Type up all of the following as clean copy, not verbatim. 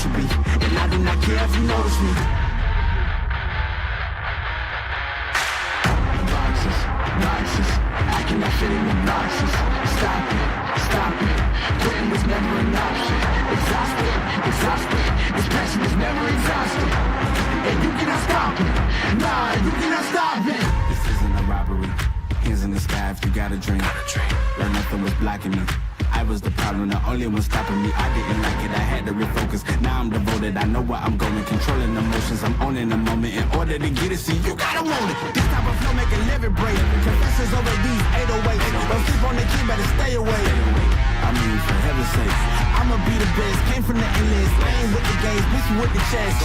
should be, and I do not care if you notice me. Boxes, I cannot fit in the boxes. Stop it, quitting was never an option. Exhausted, this passion is never exhausted. And you cannot stop it, nah, you cannot stop it. This isn't a robbery, hands in the sky if you got a dream. Learn nothing was blocking me. I was the problem, the only one stopping me. I didn't like it, I had to refocus. Now I'm devoted, I know where I'm going. Controlling emotions, I'm owning the moment. In order to get it, see, you gotta want it. This type of flow make a living break. Confessions over these 808s. Don't sleep on the key, better stay away. I mean, for heaven's sake, I'ma be the best. Came from the endless, playing with the games, bitchy with the chest.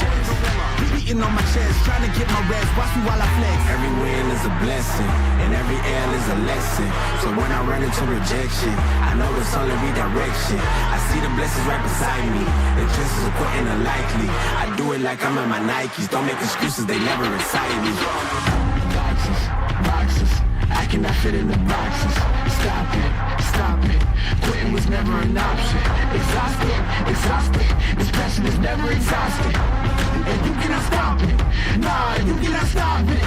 Beating on my chest, trying to get my rest. Watch me while I flex. Every win is a blessing, and every L is a lesson. So when I run into rejection, I know it's only redirection. I see the blessings right beside me. The chances of quitting are likely. I do it like I'm in my Nikes. Don't make excuses, they never excite me. Boxes, I cannot fit in the boxes. Stop it, quitting was never an option. Exhausted, this passion is never exhausted. And you cannot stop it, nah, you cannot stop it.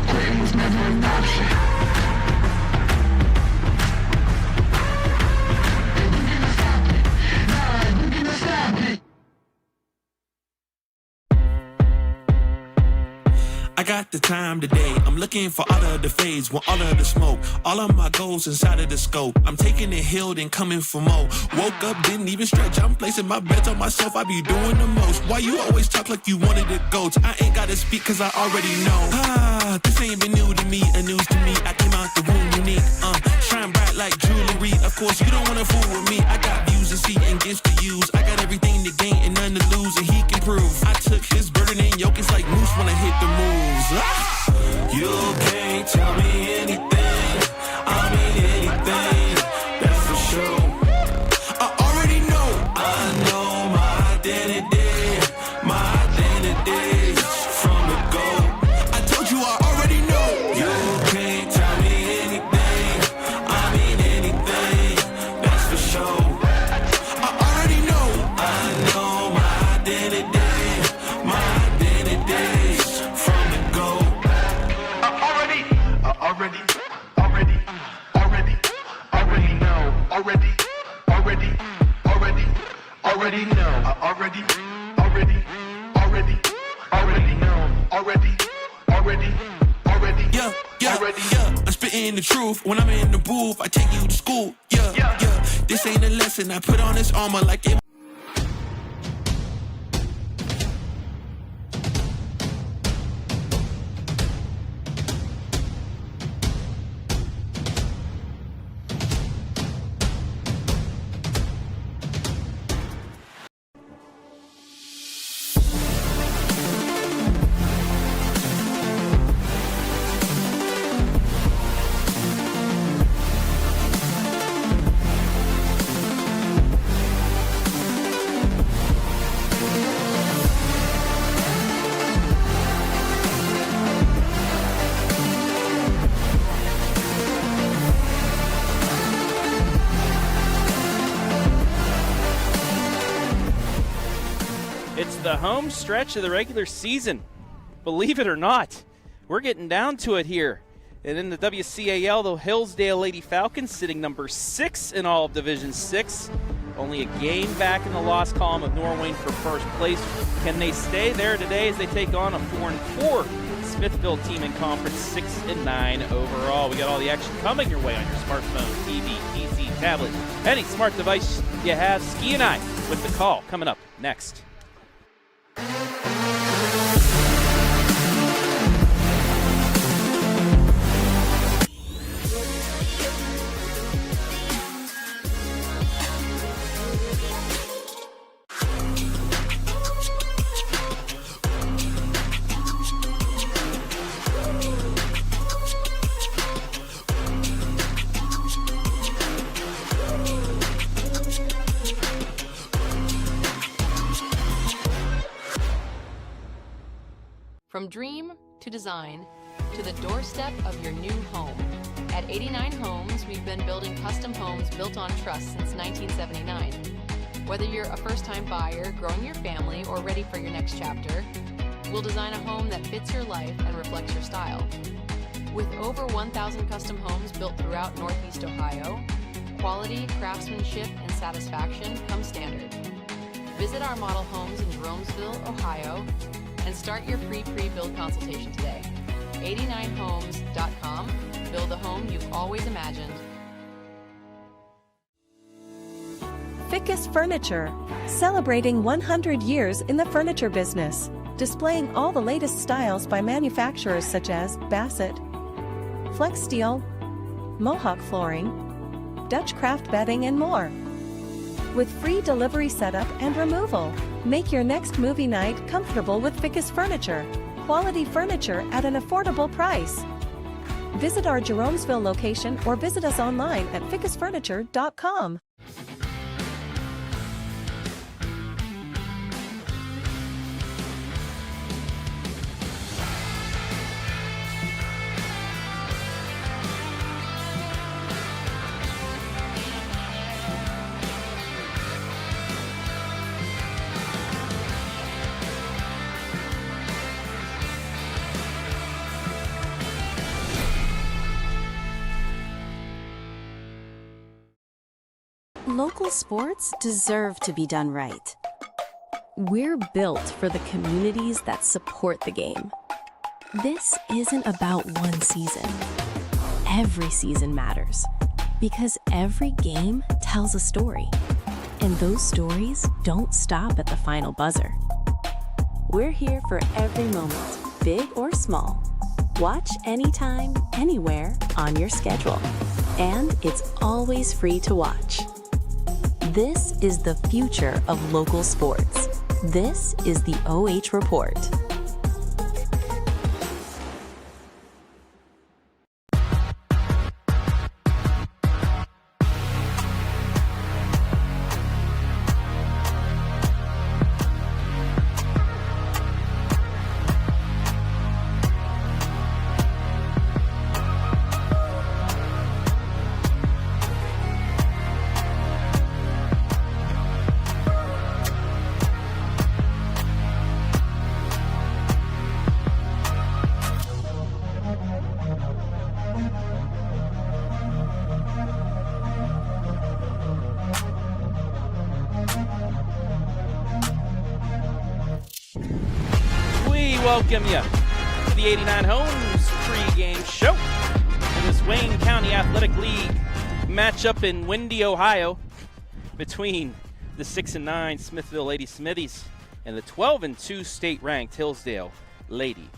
Quitting was never an option. And you cannot stop it, nah, you cannot stop it. I got the time today. I'm looking for all of the fades, want all of the smoke. All of my goals inside of the scope. I'm taking it healed and coming for more. Woke up, didn't even stretch. I'm placing my bets on myself. I be doing the most. Why you always talk like you wanted to go? I ain't gotta speak cause I already know. This ain't been new to me, a news to me. I came out the womb unique. Shine bright like jewelry. Of course, you don't wanna fool with me. I got views to see and gifts to use. I got everything to gain and none to lose, and he can prove. I took his burden and yoke. It's like moose when I hit the moves. You can't tell me anything. I mean anything. That's for sure. I already know. I know my identity. My identity from the go. I told you I already know. You can't tell me anything. I mean anything. That's for sure. I already know. I know my identity. My identity from the go. Already know. Already know. Yeah. I'm spitting the truth. When I'm in the booth, I take you to school. Yeah. This ain't a lesson. I put on this armor like it. It's the home stretch of the regular season. Believe it or not, we're getting down to it here. And in the WCAL, the Hillsdale Lady Falcons sitting number 6 in all of Division 6. Only a game back in the loss column of Norwayne for first place. Can they stay there today as they take on a 4-4 Smithville team in conference, 6-9 overall? We got all the action coming your way on your smartphone, TV, PC, tablet, any smart device you have. Ski and I with the call coming up next. From dream to design to the doorstep of your new home. At 89 Homes, we've been building custom homes built on trust since 1979. Whether you're a first-time buyer, growing your family, or ready for your next chapter, we'll design a home that fits your life and reflects your style. With over 1,000 custom homes built throughout Northeast Ohio, quality, craftsmanship, and satisfaction come standard. Visit our model homes in Jeromesville, Ohio, and start your free pre-build consultation today. 89homes.com. Build the home you've always imagined. Fickes Furniture, celebrating 100 years in the furniture business, displaying all the latest styles by manufacturers such as Bassett, Flex Steel, Mohawk Flooring, Dutch Craft Bedding, and more. With free delivery setup and removal, make your next movie night comfortable with Fickes Furniture. Quality furniture at an affordable price. Visit our Jeromesville location or visit us online at fickesfurniture.com. Local sports deserve to be done right. We're built for the communities that support the game. This isn't about one season. Every season matters because every game tells a story, and those stories don't stop at the final buzzer. We're here for every moment, big or small. Watch anytime, anywhere on your schedule, and it's always free to watch. This is the future of local sports. This is the OH Report. Welcome you to the 89 Homes pregame show in this Wayne County Athletic League matchup in Windy, Ohio, between the 6-9 Smithville Lady Smithies and the 12-2 state-ranked Hillsdale Lady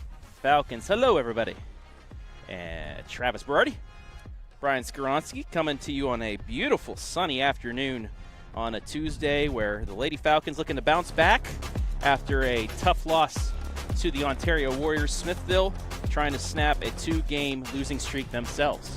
Falcons. Hello, everybody. And Travis Berardi, Brian Skoronsky coming to you on a beautiful sunny afternoon on a Tuesday where the Lady Falcons looking to bounce back after a tough loss to the Ontario Warriors. Smithville trying to snap a 2-game losing streak themselves.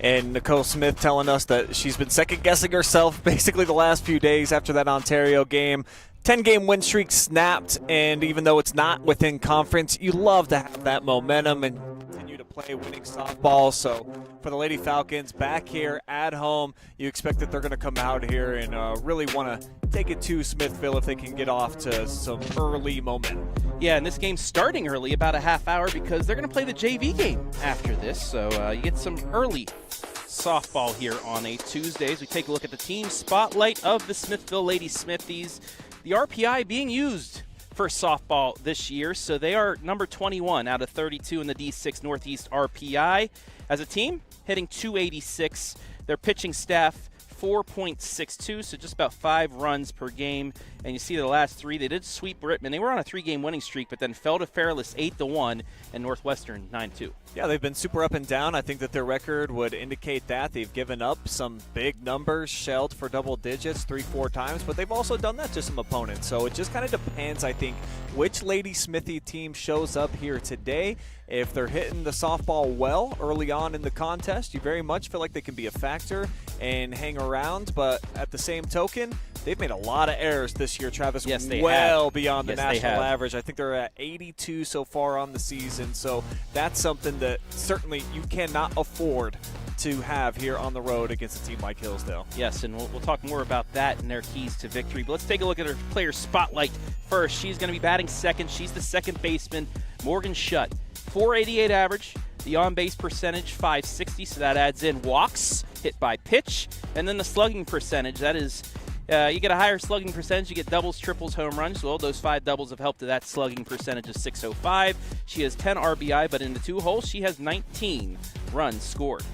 And Nicole Smith telling us that she's been second-guessing herself basically the last few days after that Ontario game. 10-game win streak snapped, and even though it's not within conference, you love to have that momentum and continue to play winning softball. So for the Lady Falcons back here at home, you expect that they're going to come out here and really want to take it to Smithville if they can get off to some early momentum. Yeah, and this game's starting early, about a half hour, because they're going to play the JV game after this. So you get some early softball here on a Tuesday as we take a look at the team spotlight of the Smithville Lady Smithies. The RPI being used for softball this year, so they are number 21 out of 32 in the D6 Northeast RPI. As a team, hitting .286. Their pitching staff, 4.62, so just about 5 runs per game. And you see the last 3, they did sweep Brittman. They were on a 3-game winning streak, but then fell to Fairless 8-1 and Northwestern 9-2. Yeah, they've been super up and down. I think that their record would indicate that. They've given up some big numbers, shelled for double digits 3-4 times, but they've also done that to some opponents. So it just kind of depends, I think, which Lady Smithy team shows up here today. If they're hitting the softball well early on in the contest, you very much feel like they can be a factor and hang around. But at the same token, they've made a lot of errors this year, Travis. Yes, they well have. beyond the Yes, they national have. average. I think they're at 82 so far on the season. So that's something that certainly you cannot afford to have here on the road against a team like Hillsdale. Yes, and we'll talk more about that and their keys to victory. But let's take a look at our player spotlight first. She's going to be batting second. She's the second baseman, Morgan Shutt. 488 average. The on-base percentage, 560, so that adds in walks, hit by pitch, and then the slugging percentage. That is, you get a higher slugging percentage, you get doubles, triples, home runs. Well, those 5 doubles have helped to that slugging percentage of 605. She has 10 RBI, but in the 2 holes, she has 19 runs scored.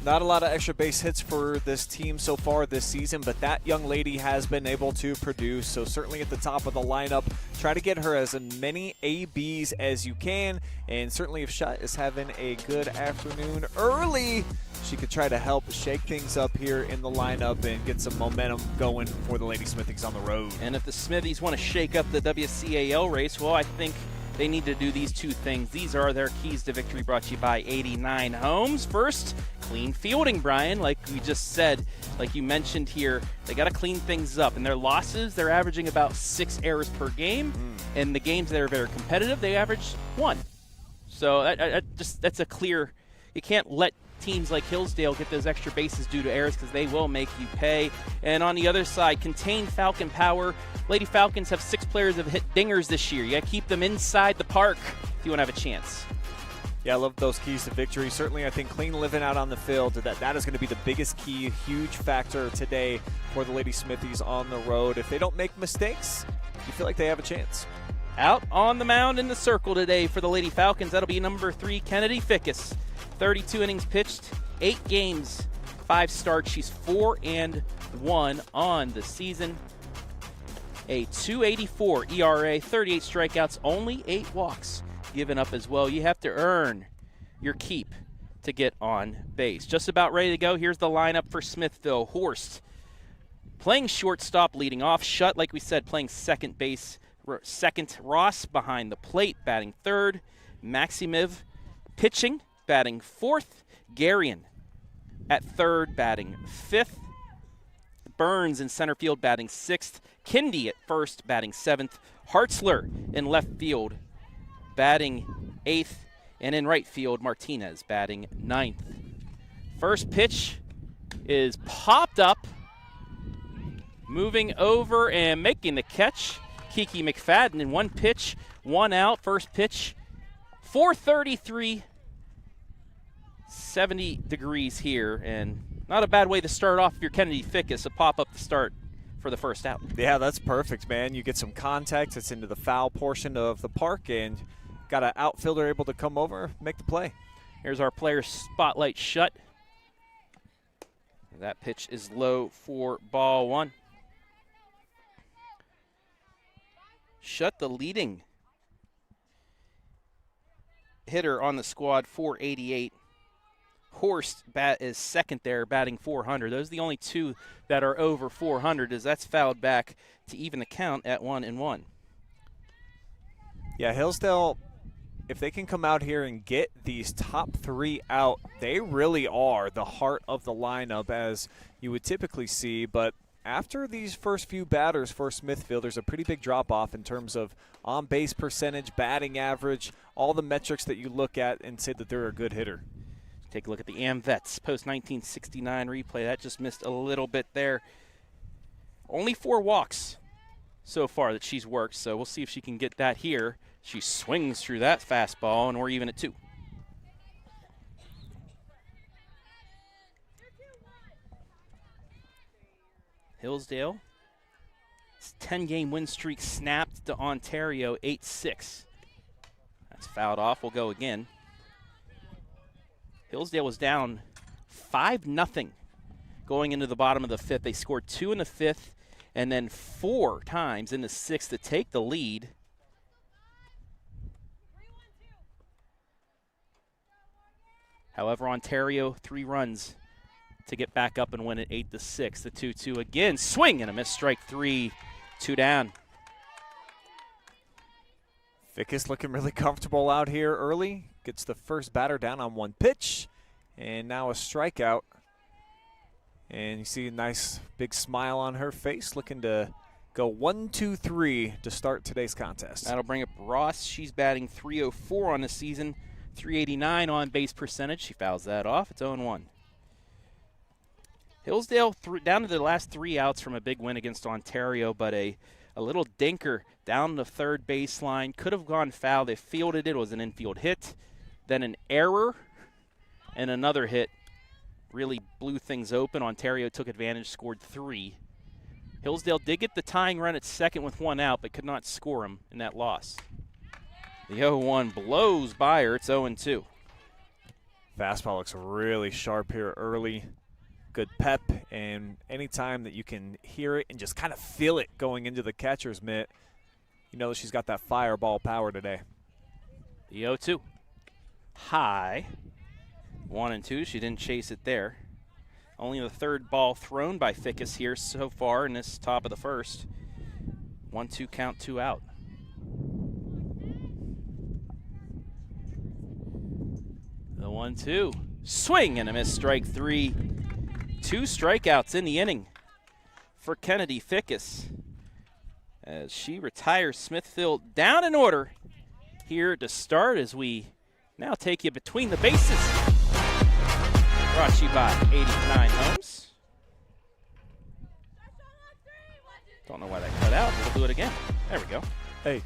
Not a lot of extra base hits for this team so far this season, but that young lady has been able to produce. So certainly at the top of the lineup, try to get her as many ABs as you can. And certainly if Shutt is having a good afternoon early, she could try to help shake things up here in the lineup and get some momentum going for the Lady Smithies on the road. And if the Smithies want to shake up the WCAL race, well, I think they need to do these 2 things. These are their keys to victory, brought to you by 89 Homes. First, clean fielding, Brian. Like we just said, like you mentioned here, they got to clean things up. And their losses, they're averaging about 6 errors per game. And the games that are very competitive, they average 1. So that's a clear, you can't let teams like Hillsdale get those extra bases due to errors because they will make you pay. And on the other side, contain Falcon power. Lady Falcons have 6 players that have hit dingers this year. You got to keep them inside the park if you want to have a chance. Yeah, I love those keys to victory. Certainly, I think clean living out on the field, that is going to be the biggest key, huge factor today for the Lady Smithies on the road. If they don't make mistakes, you feel like they have a chance. Out on the mound in the circle today for the Lady Falcons, that'll be number 3, Kennedy Fickes. 32 innings pitched, 8 games, 5 starts. She's 4-1 on the season. A 2.84 ERA, 38 strikeouts, only 8 walks given up as well. You have to earn your keep to get on base. Just about ready to go. Here's the lineup for Smithville. Horst playing shortstop, leading off. Shutt, like we said, playing second base. Second, Ross behind the plate, batting third. Maximiv pitching, batting fourth. Garion at third, batting fifth. Burns in center field, batting sixth. Kindy at first, batting seventh. Hartzler in left field, batting eighth. And in right field, Martinez batting ninth. First pitch is popped up. Moving over and making the catch, Kiki McFadden in one pitch, 1 out. First pitch, 433, 70 degrees here, and not a bad way to start off your Kennedy Fickes, a pop-up to start for the first out. Yeah, that's perfect, man. You get some contact. It's into the foul portion of the park, and got an outfielder able to come over, make the play. Here's our player spotlight. Shutt. That pitch is low for ball one. Shutt, the leading hitter on the squad, 488. Horst is second there, batting 400. Those are the only two that are over 400, as that's fouled back to even the count at 1-1. Yeah, Hillsdale, if they can come out here and get these top 3 out, they really are the heart of the lineup, as you would typically see. But after these first few batters for Smithville, there's a pretty big drop-off in terms of on-base percentage, batting average, all the metrics that you look at and say that they're a good hitter. Take a look at the AMVETS post-1969 replay. That just missed a little bit there. Only 4 walks so far that she's worked, so we'll see if she can get that here. She swings through that fastball, and we're even at 2. Hillsdale, 10-game win streak snapped to Ontario, 8-6. That's fouled off. We'll go again. Hillsdale was down 5-0 going into the bottom of the 5th. They scored 2 in the 5th and then 4 times in the 6th to take the lead. However, Ontario, 3 runs to get back up and win it 8-6. The 2-2 again. Swing and a miss, strike 3, 2 down. Fickes looking really comfortable out here early. Gets the first batter down on 1 pitch. And now a strikeout. And you see a nice big smile on her face, looking to go 1-2-3 to start today's contest. That'll bring up Ross. She's batting .304 on the season, .389 on base percentage. She fouls that off. It's 0-1. Hillsdale down to the last 3 outs from a big win against Ontario, but a little dinker down the third baseline. Could have gone foul. They fielded it. It was an infield hit. Then an error and another hit really blew things open. Ontario took advantage, scored 3. Hillsdale did get the tying run at second with 1 out, but could not score him in that loss. The 0-1 blows by her. It's 0-2. Fastball looks really sharp here early. Good pep, and anytime that you can hear it and just kind of feel it going into the catcher's mitt, you know that she's got that fireball power today. The 0-2. High. 1-2. She didn't chase it there. Only the third ball thrown by Fickes here so far in this top of the first. 1-2 count, 2 out. The 1-2. Swing and a miss, strike 3. 2 strikeouts in the inning for Kennedy Fickes as she retires Smithville down in order here to start as we now take you between the bases. Brought to you by 89 Homes. Don't know why that cut out. We'll do it again. There we go. Hey.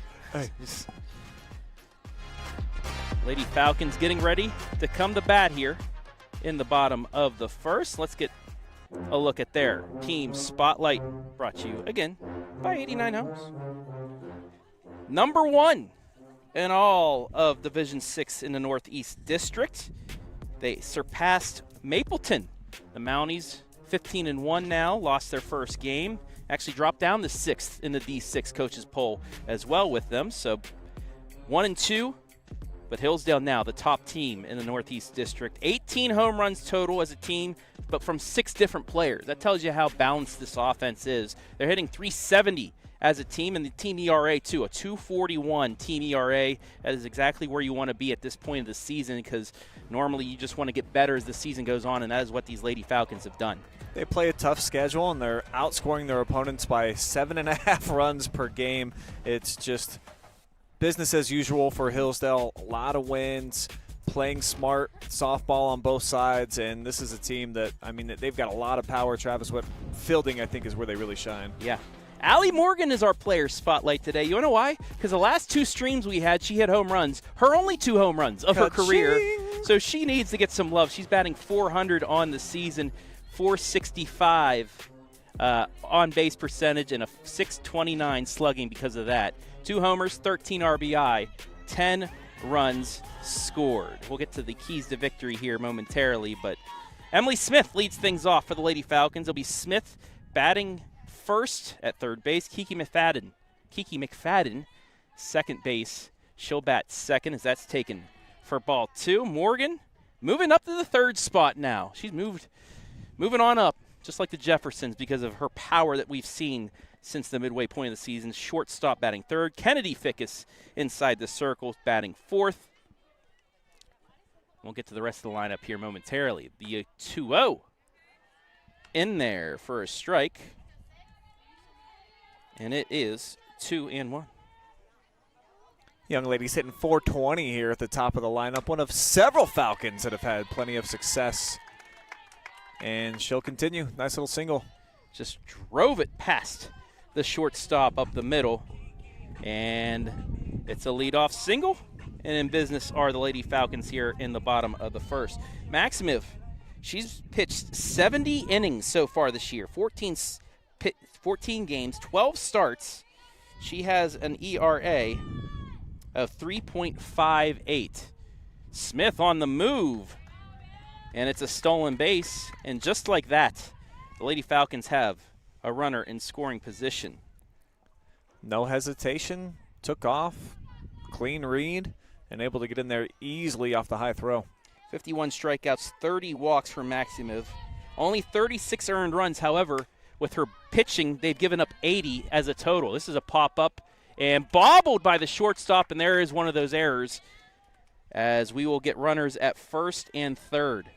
Lady Falcons getting ready to come to bat here in the bottom of the first. Let's get a look at their team spotlight, brought to you again by 89 Homes. Number 1 in all of Division 6 in the Northeast District. They surpassed Mapleton. The Mounties 15-1 now, lost their first game. Actually dropped down to 6th in the D6 coaches poll as well with them. So 1-2. But Hillsdale now the top team in the Northeast District. 18 home runs total as a team, but from 6 different players. That tells you how balanced this offense is. They're hitting .370 as a team, and the team ERA too, a 2.41 team ERA. That is exactly where you want to be at this point of the season, because normally you just want to get better as the season goes on, and that is what these Lady Falcons have done. They play a tough schedule, and they're outscoring their opponents by 7.5 runs per game. It's just business as usual for Hillsdale. A lot of wins, playing smart softball on both sides, and this is a team that, I mean, they've got a lot of power. Travis, what fielding, I think, is where they really shine. Yeah. Allie Morgan is our player spotlight today. You know why? Because the last 2 streams we had, she hit home runs. Her only 2 home runs of her career. So she needs to get some love. She's batting .400 on the season, .465 on base percentage, and a .629 slugging because of that. 2 homers, 13 RBI, 10 runs scored. We'll get to the keys to victory here momentarily, but Emily Smith leads things off for the Lady Falcons. It'll be Smith batting first at third base. Kiki McFadden, second base. She'll bat second as that's taken for ball 2. Morgan moving up to the third spot now. She's moving on up, just like the Jeffersons, because of her power that we've seen since the midway point of the season. Shortstop batting third. Kennedy Fickes inside the circle batting fourth. We'll get to the rest of the lineup here momentarily. The 2-0 in there for a strike. And it is 2-1. Young lady's hitting .420 here at the top of the lineup. One of several Falcons that have had plenty of success. And she'll continue. Nice little single. Just drove it past the shortstop up the middle. And it's a leadoff single. And in business are the Lady Falcons here in the bottom of the first. Maximiv, she's pitched 70 innings so far this year. 14 games, 12 starts. She has an ERA of 3.58. Smith on the move. And it's a stolen base. And just like that, the Lady Falcons have a runner in scoring position. No hesitation. Took off. Clean read. And able to get in there easily off the high throw. 51 strikeouts, 30 walks for Maximiv. Only 36 earned runs, however. With her pitching, they've given up 80 as a total. This is a pop-up and bobbled by the shortstop, and there is one of those errors as we will get runners at first and third.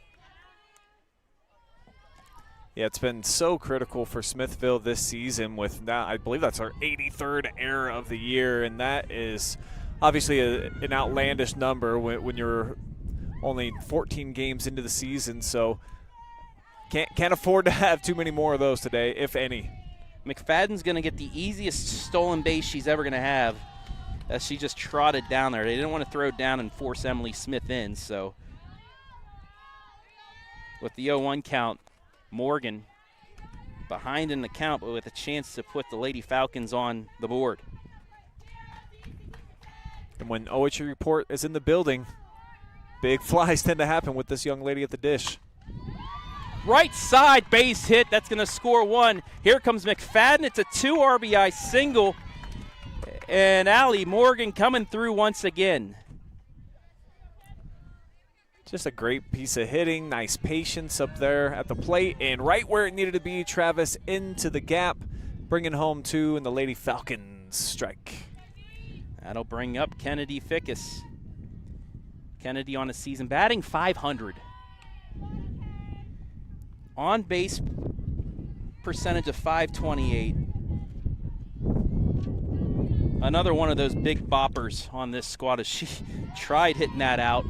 Yeah, it's been so critical for Smithville this season with now, I believe that's our 83rd error of the year, and that is obviously an outlandish number when you're only 14 games into the season, so can't afford to have too many more of those today, if any. McFadden's going to get the easiest stolen base she's ever going to have as she just trotted down there. They didn't want to throw it down and force Emily Smith in, so with the 0-1 count, Morgan behind in the count, but with a chance to put the Lady Falcons on the board. And when OHU Report is in the building, big flies tend to happen with this young lady at the dish. Right side base hit. That's going to score one. Here comes McFadden. It's a 2 RBI single. And Allie Morgan coming through once again. Just a great piece of hitting. Nice patience up there at the plate. And right where it needed to be, Travis into the gap, bringing home 2, and the Lady Falcons strike. That'll bring up Kennedy Fickes. Kennedy on a season batting .500. On base percentage of .528. Another one of those big boppers on this squad as she tried hitting that out.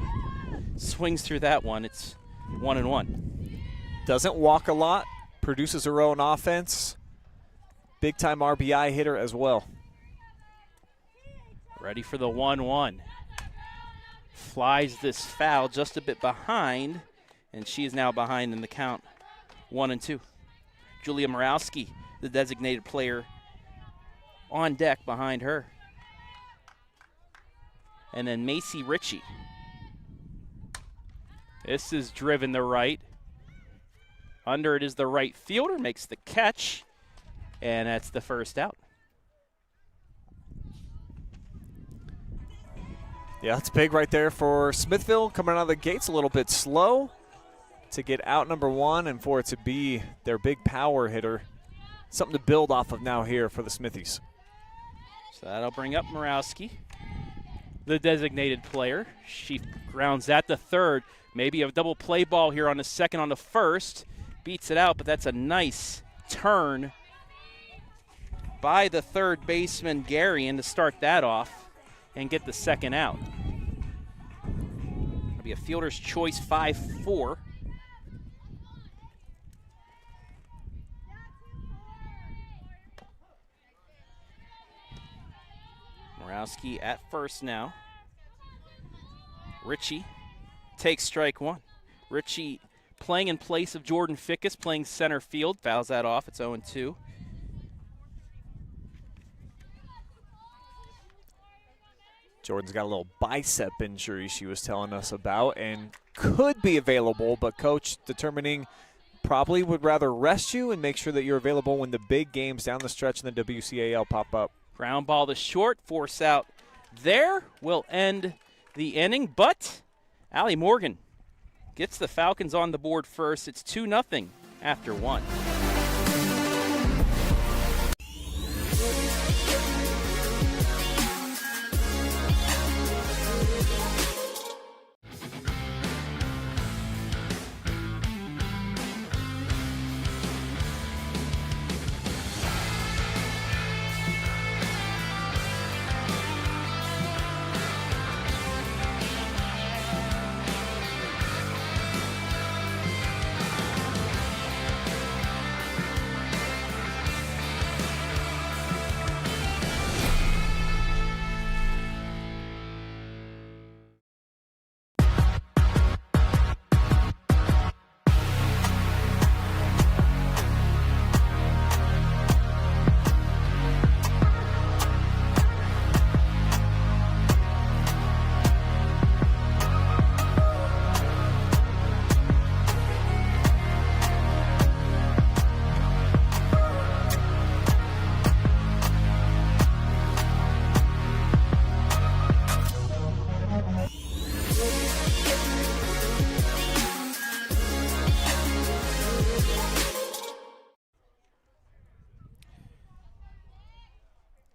Swings through that one. It's 1-1. Doesn't walk a lot, produces her own offense. Big time RBI hitter as well. Ready for the 1-1. Flies this foul just a bit behind, and she is now behind in the count. 1-2. Julia Morawski, the designated player, on deck behind her. And then Macy Ritchie. This is driven the right. Under it is the right fielder, makes the catch, and that's the first out. Yeah, that's big right there for Smithville. Coming out of the gates a little bit slow to get out number 1 and for it to be their big power hitter. Something to build off of now here for the Smithies. So that'll bring up Morawski, the designated player. She grounds that to third. Maybe a double play ball here on the second on the first. Beats it out, but that's a nice turn by the third baseman, Garion, to start that off and get the second out. It'll be a fielder's choice 5-4. Morawski at first now. Ritchie takes strike 1. Ritchie playing in place of Jordan Fickes, playing center field. Fouls that off. It's 0-2. Jordan's got a little bicep injury she was telling us about and could be available, but coach determining probably would rather rest you and make sure that you're available when the big games down the stretch in the WCAL pop up. Ground ball to short, force out there will end the inning, but Allie Morgan gets the Falcons on the board first. It's 2-0 after 1.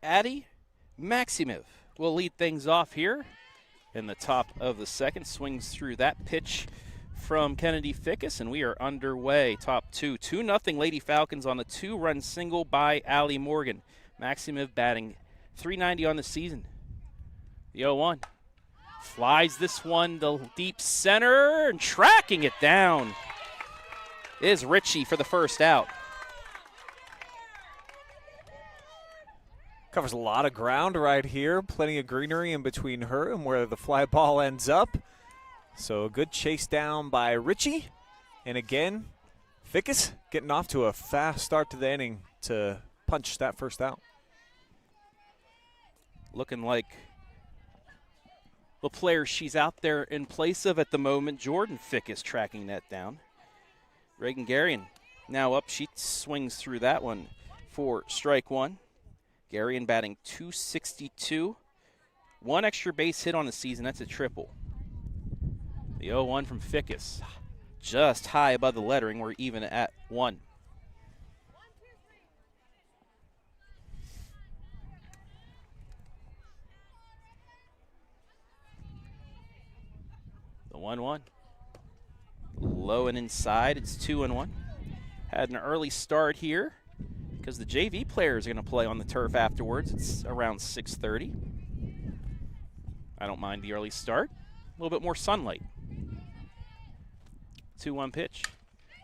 Addie Maximov will lead things off here in the top of the second. Swings through that pitch from Kennedy Fickes, and we are underway. Top two. 2-0 Lady Falcons on the 2-run single by Allie Morgan. Maximov batting .390 on the season. The 0-1. Flies this one to deep center and tracking it down is Ritchie for the first out. Covers a lot of ground right here. Plenty of greenery in between her and where the fly ball ends up. So a good chase down by Ritchie. And again, Fickes getting off to a fast start to the inning to punch that first out. Looking like the player she's out there in place of at the moment, Jordan Fickes, tracking that down. Reagan Garion now up. She swings through that one for strike one. Garion batting .262. One extra base hit on the season. That's a triple. The 0-1 from Fickes. Just high above the lettering. We're even at 1. The 1-1. Low and inside. It's 2-1. Had an early start here because the JV players are going to play on the turf afterwards. It's around 6:30. I don't mind the early start. A little bit more sunlight. 2-1 pitch.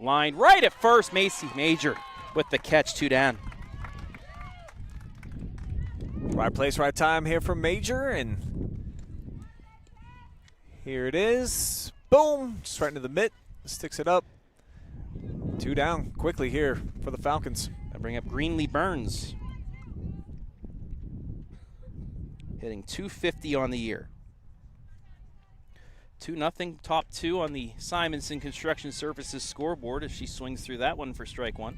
Line right at first. Macy Major with the catch, 2 down. Right place, right time here from Major, and here it is. Boom, just right into the mitt. Sticks it up. 2 down quickly here for the Falcons. I bring up Greenlee Burns. Hitting .250 on the year. 2-0, top 2 on the Simonson Construction Services scoreboard as she swings through that one for strike one.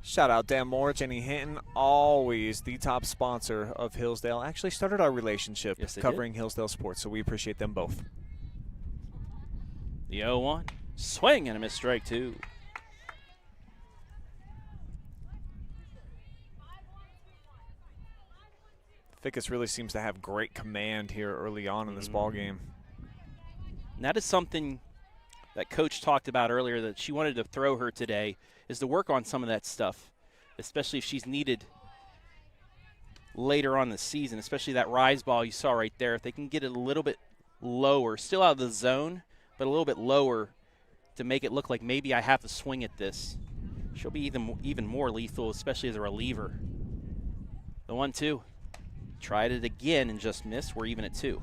Shout out Dan Moore, Jenny Hinton, always the top sponsor of Hillsdale. Actually started our relationship covering Hillsdale sports, so we appreciate them both. The 0-1. Swing and a miss, strike 2. Fickes really seems to have great command here early on in this ball game. And that is something that Coach talked about earlier that she wanted to throw her today, is to work on some of that stuff, especially if she's needed later on in the season, especially that rise ball you saw right there. If they can get it a little bit lower, still out of the zone, but a little bit lower to make it look like maybe I have to swing at this, she'll be even more lethal, especially as a reliever. The 1-2. Tried it again and just missed. We're even at 2.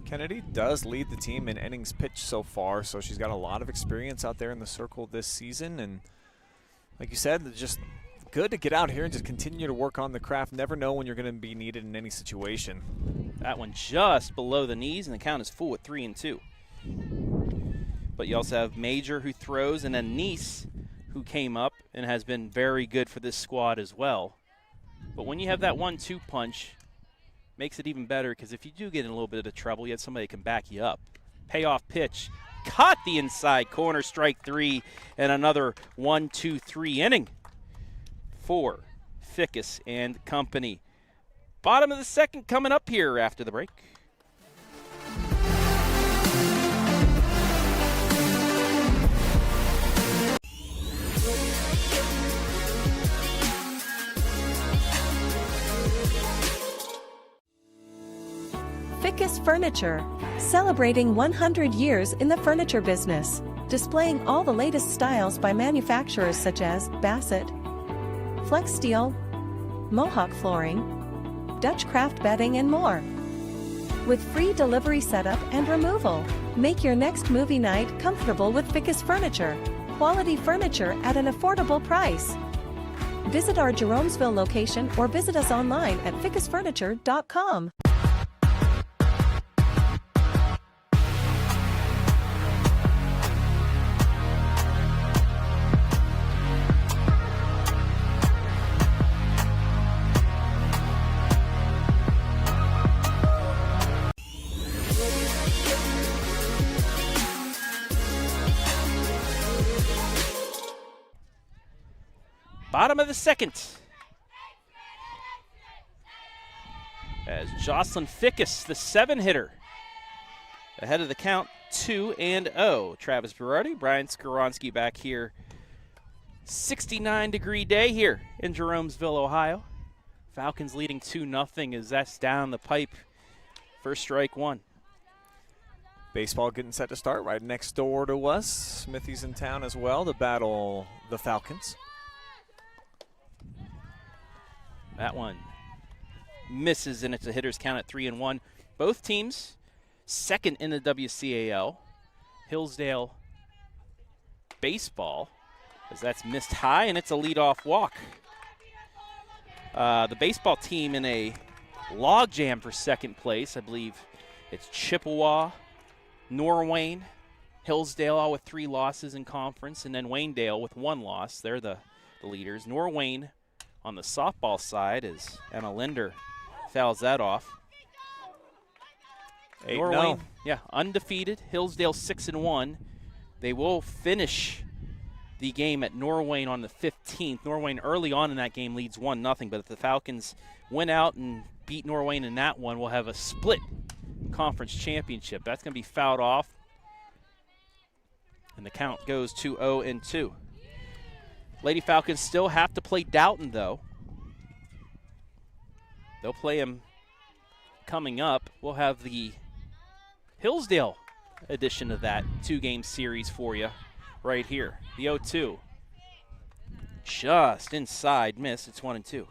Kennedy does lead the team in innings pitched so far, so she's got a lot of experience out there in the circle this season. And like you said, it's just good to get out here and just continue to work on the craft. Never know when you're going to be needed in any situation. That one just below the knees, and the count is full at 3-2. But you also have Major who throws, and then Nice who came up and has been very good for this squad as well. But when you have that 1-2 punch, makes it even better, because if you do get in a little bit of trouble, you have somebody that can back you up. Payoff pitch. Caught the inside corner, strike 3, and another 1-2-3 inning for Fickes and company. Bottom of the second coming up here after the break. Fickes Furniture, celebrating 100 years in the furniture business, displaying all the latest styles by manufacturers such as Bassett, Flex Steel, Mohawk Flooring, Dutch Craft Bedding, and more. With free delivery setup and removal, make your next movie night comfortable with Fickes Furniture. Quality furniture at an affordable price. Visit our Jeromesville location or visit us online at fickesfurniture.com. Bottom of the second. As Jocelyn Fickes, the 7-hitter, ahead of the count, 2-0. Travis Berardi, Brian Skoronski back here. 69-degree day here in Jeromesville, Ohio. Falcons leading 2-0 as that's down the pipe for strike one. Baseball getting set to start right next door to us. Smithies in town as well to battle the Falcons. That one misses, and it's a hitter's count at 3-1. Both teams second in the WCAL. Hillsdale baseball, as that's missed high, and it's a leadoff walk. The baseball team in a logjam for second place. I believe it's Chippewa, Norwayne, Hillsdale all with 3 losses in conference, and then Waynedale with 1 loss. They're the leaders. Norwayne on the softball side as Emma Linder fouls that off. 8-0. Norwayne, yeah, undefeated. Hillsdale 6-1. They will finish the game at Norwayne on the 15th. Norwayne early on in that game leads 1-0, but if the Falcons win out and beat Norwayne in that one, we'll have a split conference championship. That's going to be fouled off, and the count goes to 0-2. Lady Falcons still have to play Doughton, though. They'll play him coming up. We'll have the Hillsdale edition of that 2-game series for you right here. The 0-2. Just inside miss. It's 1-2.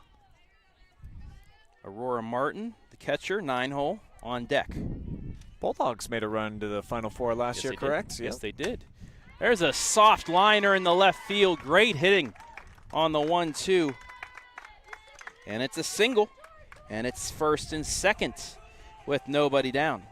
Aurora Martin, the catcher, 9-hole on deck. Bulldogs made a run to the Final Four last year, correct? Yes, yep, they did. There's a soft liner in the left field. Great hitting on the 1-2. And it's a single. And it's first and second with nobody down.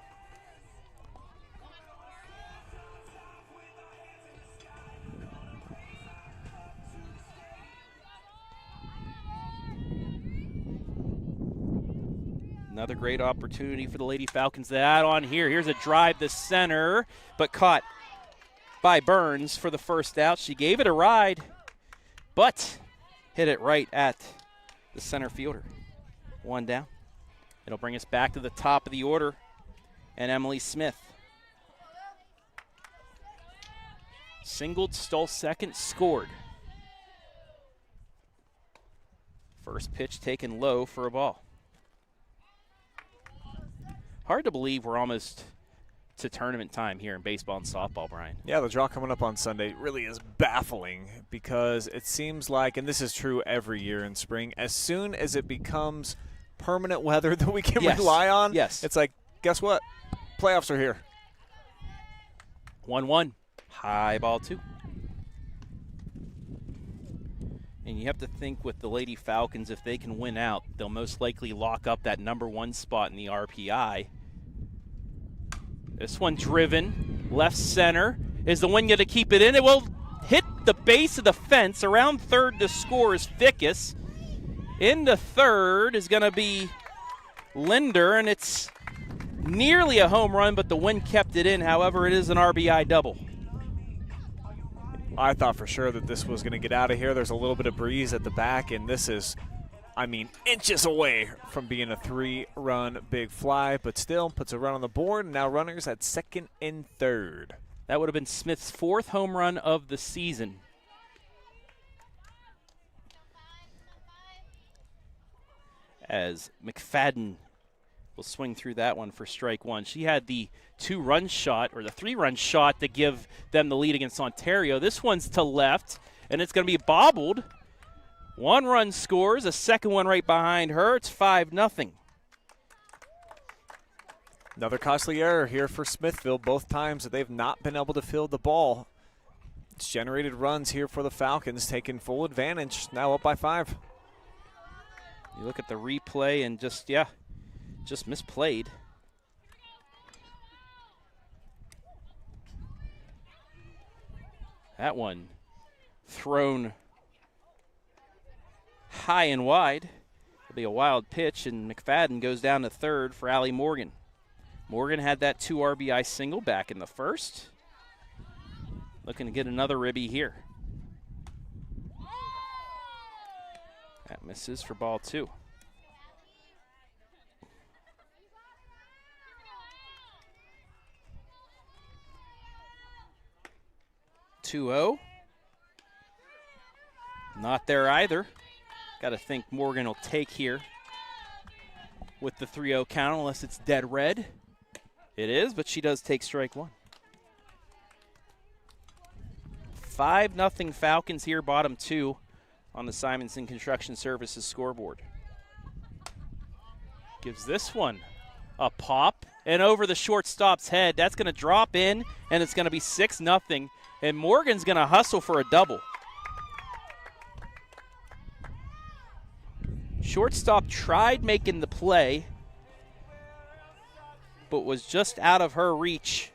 Another great opportunity for the Lady Falcons to add on here. Here's a drive to center, but caught by Burns for the first out. She gave it a ride, but hit it right at the center fielder. 1 down. It'll bring us back to the top of the order, and Emily Smith. Singled, stole second, scored. First pitch taken low for a ball. Hard to believe we're almost to tournament time here in baseball and softball, Brian. Yeah, the draw coming up on Sunday really is baffling because it seems like, and this is true every year in spring, as soon as it becomes permanent weather that we can rely on, it's like, guess what? Playoffs are here. 1-1. High ball 2. And you have to think with the Lady Falcons, if they can win out, they'll most likely lock up that #1 spot in the RPI. This one driven, left center. Is the one going to keep it in? It will hit the base of the fence. Around third to score is Fickes. Into third is going to be Linder, and it's nearly a home run, but the wind kept it in. However, it is an RBI double. I thought for sure that this was going to get out of here. There's a little bit of breeze at the back, and this is, I mean, inches away from being a 3-run big fly, but still puts a run on the board, and now runners at second and third. That would have been Smith's 4th home run of the season. As McFadden will swing through that one for strike 1. She had the 2-run shot, or the 3-run shot, to give them the lead against Ontario. This one's to left, and it's going to be bobbled. 1 run scores, a second one right behind her. It's 5-0. Another costly error here for Smithville. Both times that they've not been able to field the ball. It's generated runs here for the Falcons, taking full advantage, now up by 5. You look at the replay and just misplayed. That one thrown high and wide. It'll be a wild pitch, and McFadden goes down to third for Allie Morgan. Morgan had that 2 RBI single back in the first. Looking to get another ribby here. That misses for ball 2. 2-0. Not there either. Got to think Morgan will take here with the 3-0 count unless it's dead red. It is, but she does take strike one. 5-0 Falcons here, bottom two on the Simonson Construction Services scoreboard. Gives this one a pop and over the shortstop's head. That's going to drop in, and it's going to be 6-0. And Morgan's going to hustle for a double. Shortstop tried making the play, but was just out of her reach.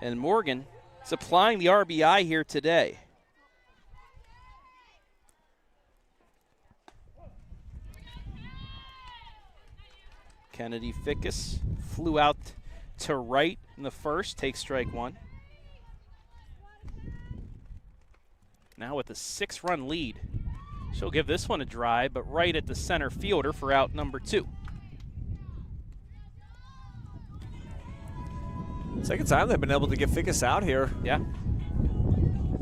And Morgan supplying the RBI here today. Kennedy Fickes flew out to right in the first, takes strike one. Now with a 6-run lead. She'll give this one a drive, but right at the center fielder for out number 2. Second time they've been able to get Fickes out here. Yeah.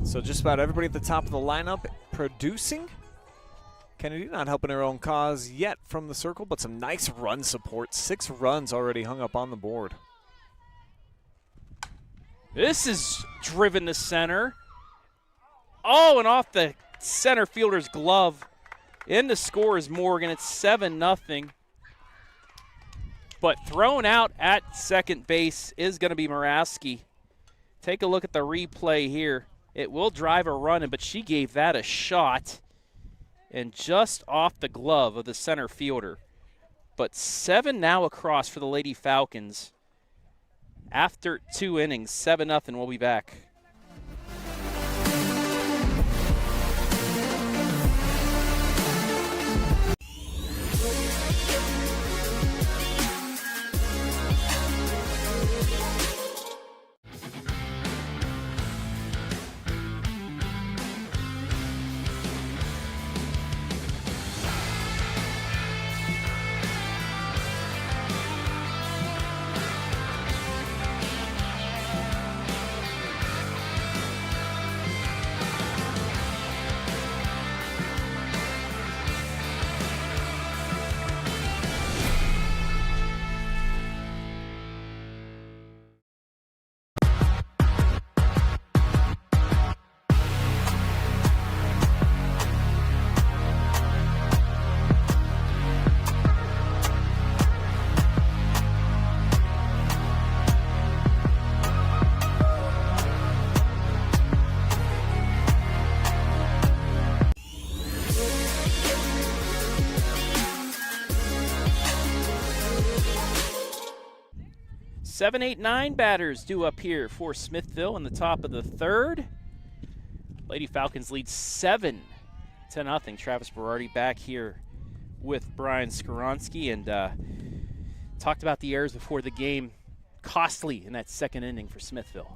So just about everybody at the top of the lineup producing. Kennedy not helping her own cause yet from the circle, but some nice run support. 6 runs already hung up on the board. This is driven to center. Oh, and off the center fielder's glove. In the score is Morgan. It's 7-0. But thrown out at second base is going to be Moraski. Take a look at the replay here. It will drive a run in, but she gave that a shot. And just off the glove of the center fielder. But 7 now across for the Lady Falcons. After 2 innings, 7-0. We'll be back. Seven, 8, 9 batters due up here for Smithville in the top of the third. Lady Falcons lead 7-0. Travis Berardi back here with Brian Skoronsky, and talked about the errors before the game. Costly in that second inning for Smithville.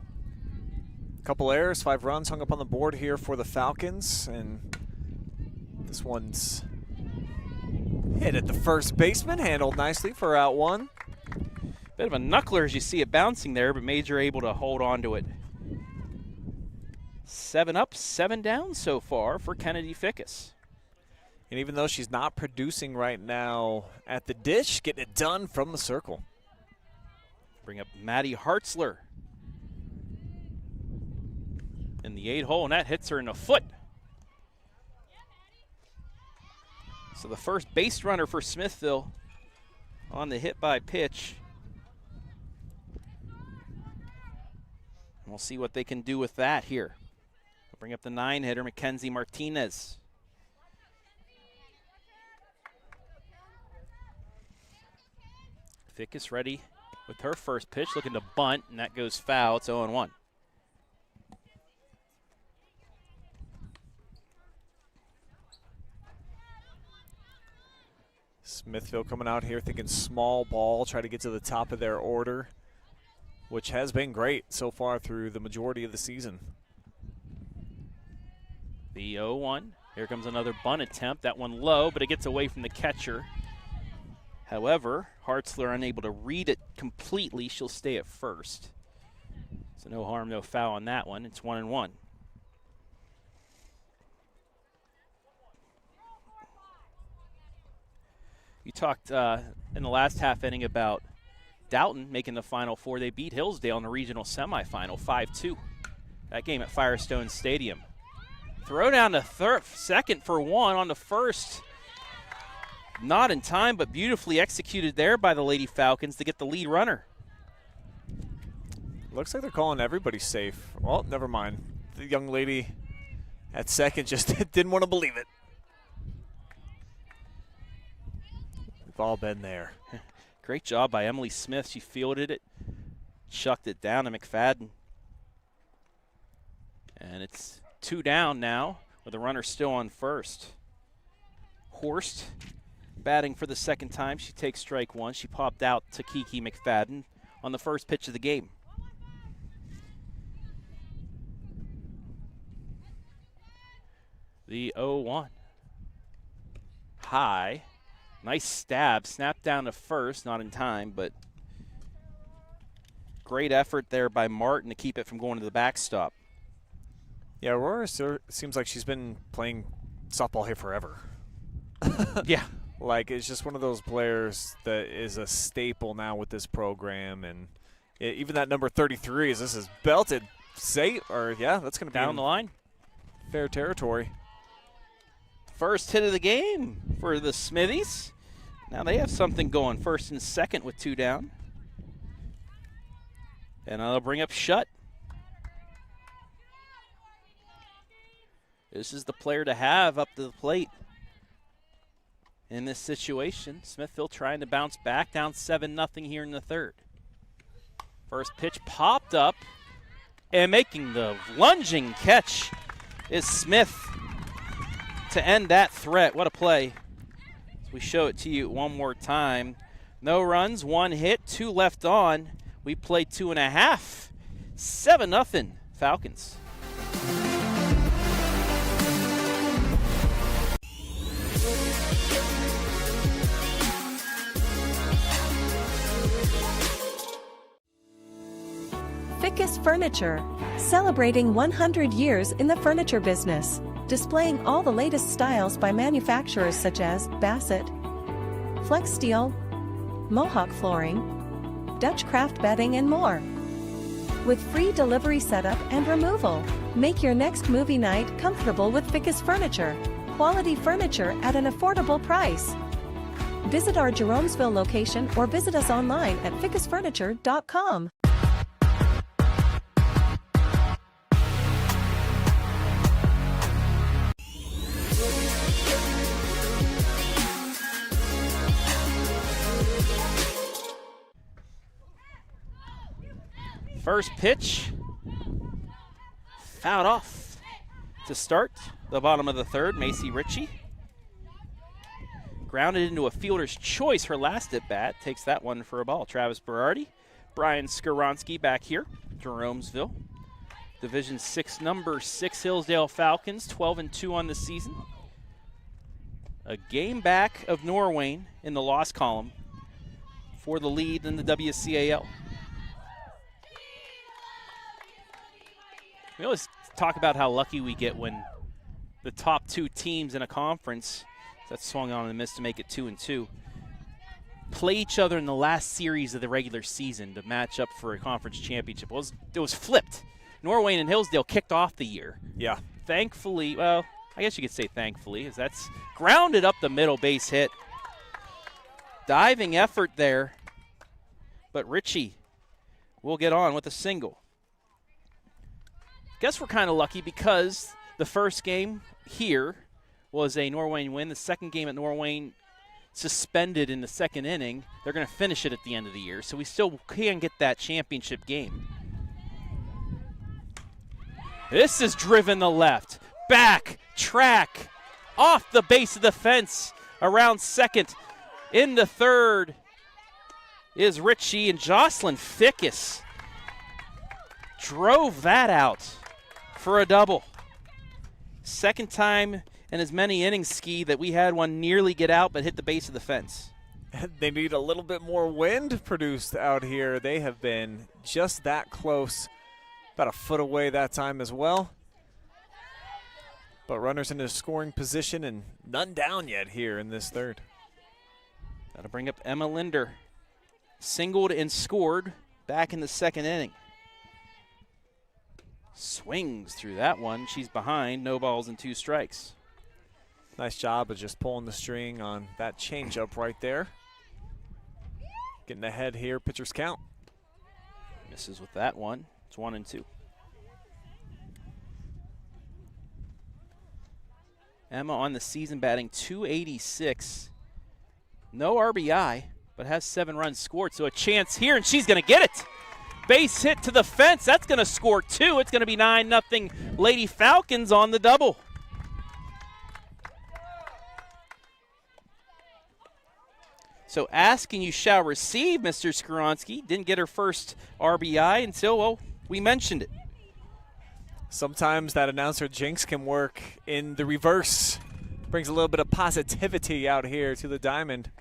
Couple errors, 5 runs hung up on the board here for the Falcons, and this one's hit at the first baseman, handled nicely for out 1. Bit of a knuckler as you see it bouncing there, but Major able to hold on to it. 7 up, 7 down so far for Kennedy Fickes. And even though she's not producing right now at the dish, getting it done from the circle. Bring up Maddie Hartzler in the 8-hole, and that hits her in the foot. So the first base runner for Smithville on the hit by pitch. And we'll see what they can do with that here. We'll bring up the 9-hitter, Mackenzie Martinez. Fickes ready with her first pitch, looking to bunt, and that goes foul. It's 0-1. Smithville coming out here thinking small ball, try to get to the top of their order, which has been great so far through the majority of the season. The 0-1. Here comes another bunt attempt. That one low, but it gets away from the catcher. However, Hartzler unable to read it completely. She'll stay at first. So no harm, no foul on that one. It's 1-1. You talked in the last half inning about Doughton making the Final Four. They beat Hillsdale in the regional semifinal, 5-2. That game at Firestone Stadium. Throw down to second for one on the first. Not in time, but beautifully executed there by the Lady Falcons to get the lead runner. Looks like they're calling everybody safe. Well, never mind. The young lady at second just didn't want to believe it. We've all been there. Great job by Emily Smith. She fielded it, chucked it down to McFadden. And it's 2 down now with the runner still on first. Horst batting for the second time. She takes strike one. She popped out to Kiki McFadden on the first pitch of the game. The 0-1. High. Nice stab. Snapped down to first. Not in time, but great effort there by Martin to keep it from going to the backstop. Yeah, Aurora seems like she's been playing softball here forever. Yeah. Like, it's just one of those players that is a staple now with this program. And even that number 33, this is belted safe. Or, yeah, that's going to be down the line. Fair territory. First hit of the game for the Smithies. Now they have something going. First and second with 2 down. And they'll bring up Shutt. This is the player to have up to the plate in this situation. Smithville trying to bounce back, down 7-0 here in the third. First pitch popped up, and making the lunging catch is Smith to end that threat. What a play. As we show it to you one more time. No runs, 1 hit, 2 left on. We played 2.5. 7-0 Falcons. Fickes Furniture, celebrating 100 years in the furniture business, displaying all the latest styles by manufacturers such as Bassett, Flex Steel, Mohawk Flooring, Dutch Craft Bedding, and more. With free delivery setup and removal, make your next movie night comfortable with Fickes Furniture. Quality furniture at an affordable price. Visit our Jeromesville location or visit us online at fickesfurniture.com. First pitch, fouled off to start the bottom of the third. Macy Ritchie grounded into a fielder's choice her last at bat. Takes that one for a ball. Travis Berardi, Brian Skoronsky back here, Jeromesville. Division 6, number 6 Hillsdale Falcons, 12-2 on the season. A game back of Norwayne in the loss column for the lead in the WCAL. We always talk about how lucky we get when the top 2 teams in a conference that swung on and missed to make it 2-2 play each other in the last series of the regular season to match up for a conference championship. It was flipped. Norwayne and Hillsdale kicked off the year. Yeah. Thankfully, well, I guess you could say thankfully, as that's grounded up the middle, base hit. Diving effort there, but Ritchie will get on with a single. Guess we're kind of lucky because the first game here was a Norwayne win. The second game at Norwayne suspended in the second inning. They're going to finish it at the end of the year, so we still can get that championship game. This is driven the left. Back, track, off the base of the fence, around second. Into third is Ritchie, and Jocelyn Fickes drove that out for a double. Second time in as many innings, Ski, that we had one nearly get out but hit the base of the fence. They need a little bit more wind produced out here. They have been just that close About a foot away that time as well. But runners in a scoring position and none down yet here in this third. Got to bring up Emma Linder. Singled and scored back in the second inning. Swings through that one. She's behind. No balls and 2 strikes. Nice job of just pulling the string on that changeup right there. Getting ahead here, pitcher's count. Misses with that one. It's 1-2. Emma on the season batting .286. No RBI, but has 7 runs scored. So a chance here, and she's going to get it. Base hit to the fence. That's going to score 2. It's going to be 9-0 Lady Falcons on the double. So ask and you shall receive, Mr. Skronsky. Didn't get her first RBI until, well, we mentioned it. Sometimes that announcer jinx can work in the reverse. Brings a little bit of positivity out here to the diamond.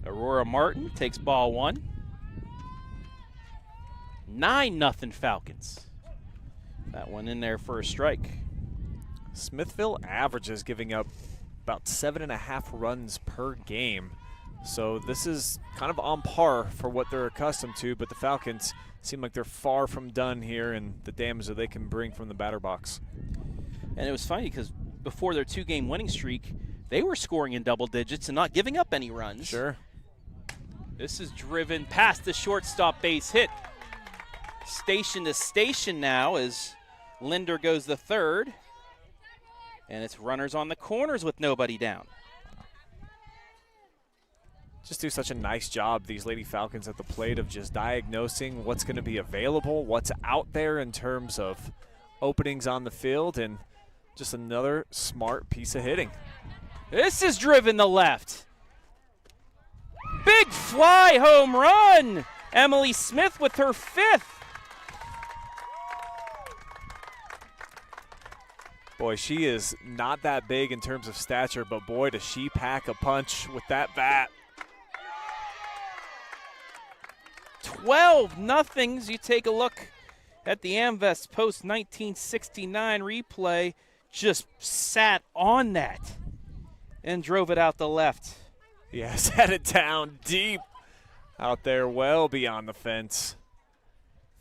Aurora Martin takes ball 1. 9-0 Falcons. That one in there for a strike. Smithville averages giving up about 7.5 runs per game. So this is kind of on par for what they're accustomed to, but the Falcons seem like they're far from done here and the damage that they can bring from the batter box. And it was funny because before their 2-game winning streak, they were scoring in double digits and not giving up any runs. Sure. This is driven past the shortstop base hit. Station to station now as Linder goes the third. And it's runners on the corners with nobody down. Just do such a nice job, these Lady Falcons at the plate, of just diagnosing what's going to be available, what's out there in terms of openings on the field, and just another smart piece of hitting. This is driven to left. Big fly home run. Emily Smith with her 5th. Boy, she is not that big in terms of stature, but boy, does she pack a punch with that bat. 12-0. You take a look at the AMVETS post-1969 replay. Just sat on that and drove it out the left. Yes, had it down deep out there, well beyond the fence.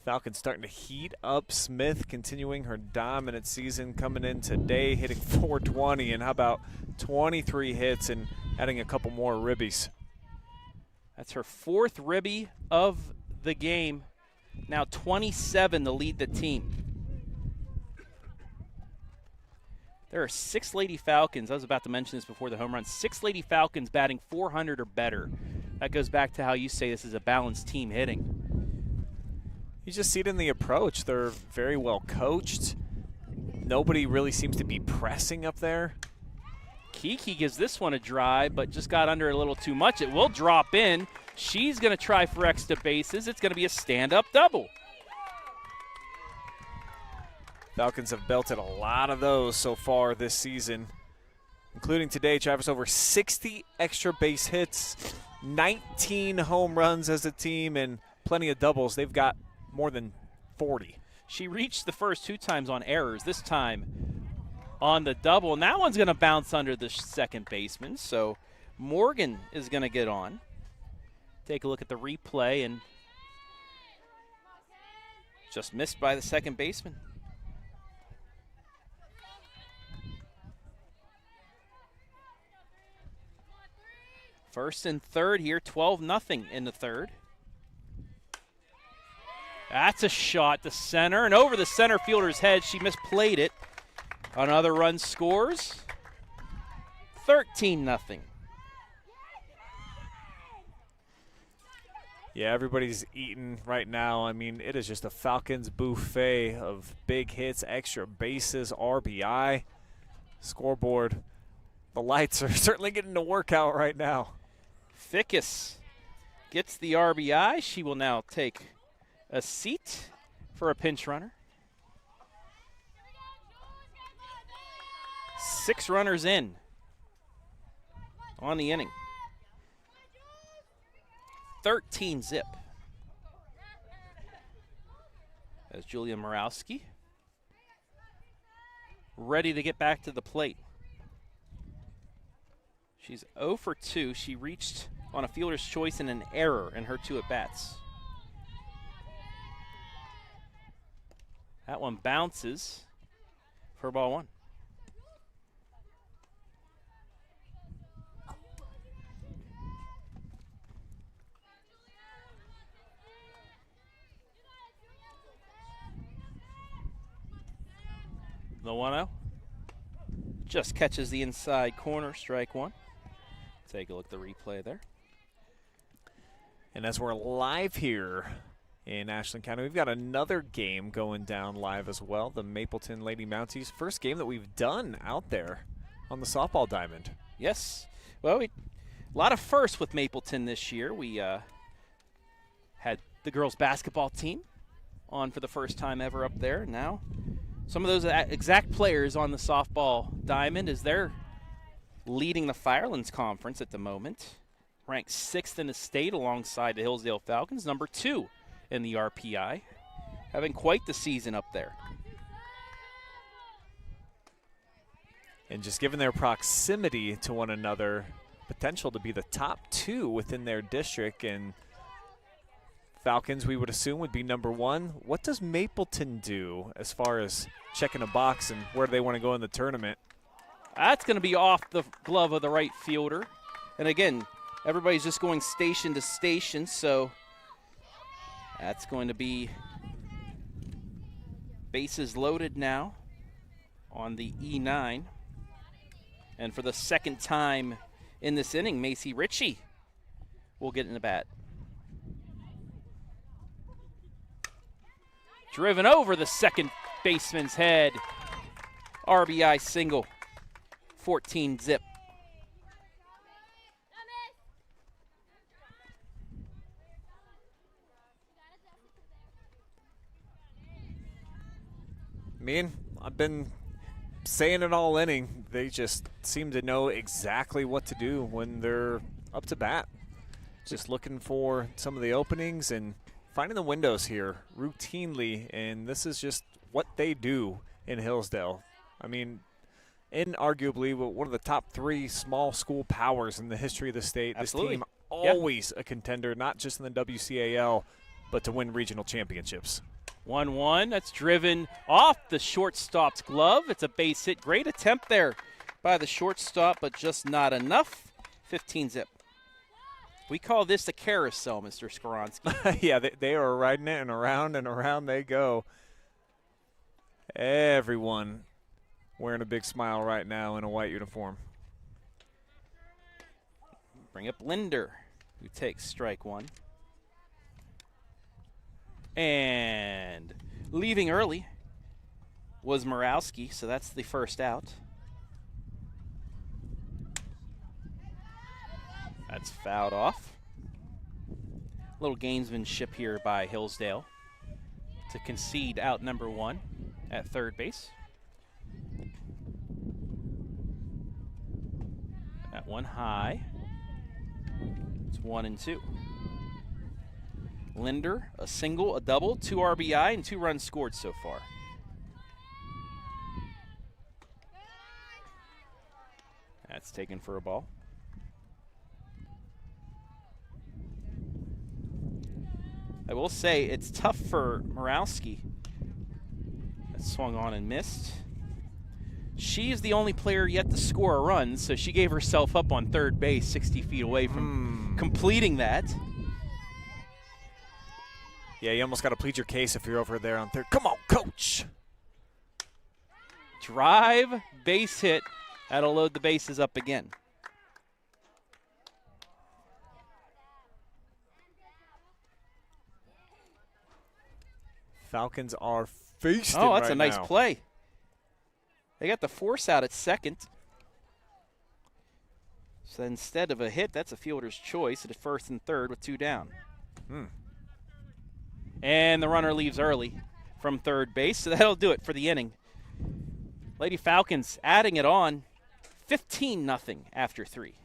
Falcons starting to heat up. Smith continuing her dominant season, coming in today, hitting .420, and how about 23 hits and adding a couple more ribbies. That's her 4th ribby of the game. Now 27 to lead the team. There are 6 Lady Falcons. I was about to mention this before the home run. 6 Lady Falcons batting .400 or better. That goes back to how you say this is a balanced team hitting. You just see it in the approach. They're very well coached. Nobody really seems to be pressing up there. Kiki gives this one a drive, but just got under a little too much. It will drop in. She's going to try for extra bases. It's going to be a stand-up double. Falcons have belted a lot of those so far this season, including today. Travis, over 60 extra base hits, 19 home runs as a team, and plenty of doubles. They've got more than 40. She reached the first 2 times on errors, this time on the double, and that one's going to bounce under the second baseman, so Morgan is going to get on. Take a look at the replay, and just missed by the second baseman. First and third here, 12-0 in the third. That's a shot to center, and over the center fielder's head. She misplayed it. Another run scores. 13-0. Yeah, everybody's eating right now. I mean, it is just a Falcons buffet of big hits, extra bases, RBI, scoreboard. The lights are certainly getting to work out right now. Fickes gets the RBI. She will now take a seat for a pinch runner. 6 runners in on the inning. 13 zip. As Julia Morawski ready to get back to the plate. She's 0 for 2. She reached on a fielder's choice and an error in her 2 at-bats. That one bounces for ball 1. The 1-0 just catches the inside corner, strike 1. Take a look at the replay there. And as we're live here in Ashland County, we've got another game going down live as well. The Mapleton Lady Mounties, first game that we've done out there on the softball diamond. Yes. Well, a lot of firsts with Mapleton this year. We had the girls basketball team on for the first time ever up there. Now some of those exact players on the softball diamond as they're leading the Firelands Conference at the moment. Ranked 6th in the state alongside the Hillsdale Falcons, number 2 in the RPI. Having quite the season up there. And just given their proximity to one another, potential to be the top 2 within their district. And Falcons, we would assume, would be number 1. What does Mapleton do as far as checking a box and where do they want to go in the tournament? That's going to be off the glove of the right fielder. And again, everybody's just going station to station, so that's going to be bases loaded now on the E9. And for the second time in this inning, Macy Ritchie will get in the bat. Driven over the second baseman's head. RBI single. 14 zip. I've been saying it all inning. They just seem to know exactly what to do when they're up to bat. Just looking for some of the openings and finding the windows here routinely, and this is just what they do in Hillsdale. I mean, inarguably one of the top 3 small school powers in the history of the state. Absolutely. This team always a contender, not just in the WCAL, but to win regional championships. 1-1. That's driven off the shortstop's glove. It's a base hit. Great attempt there by the shortstop, but just not enough. 15 zip. We call this a carousel, Mr. Skoronsky. Yeah, they are riding it, and around they go. Everyone wearing a big smile right now in a white uniform. Bring up Linder, who takes strike 1. And leaving early was Morawski, so that's the first out. That's fouled off. Little gamesmanship here by Hillsdale to concede out number 1 at third base. That one high. It's 1-2. Linder, a single, a double, 2 RBI, and 2 runs scored so far. That's taken for a ball. I will say it's tough for Morawski. That swung on and missed. She is the only player yet to score a run, so she gave herself up on third base 60 feet away from completing that. Yeah, you almost got to plead your case if you're over there on third. Come on, coach. Drive, base hit. That'll load the bases up again. Falcons are feasting Oh, that's right a nice now. play. They got the force out at second. So instead of a hit, that's a fielder's choice at first and third with 2 down. And the runner leaves early from third base, so that'll do it for the inning. Lady Falcons adding it on, 15-0 after 3.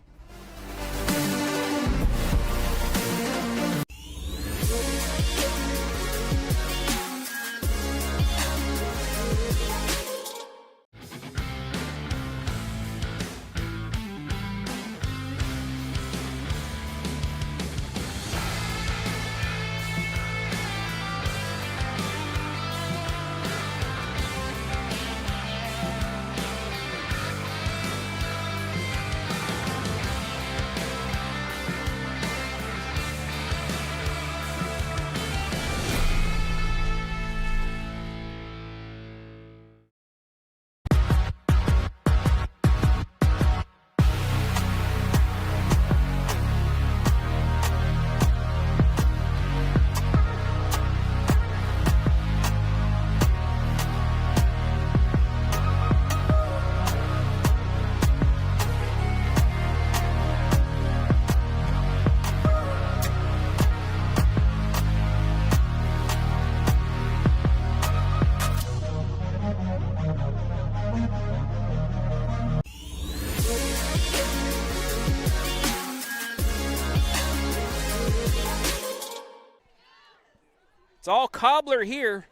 It's all Cobbler here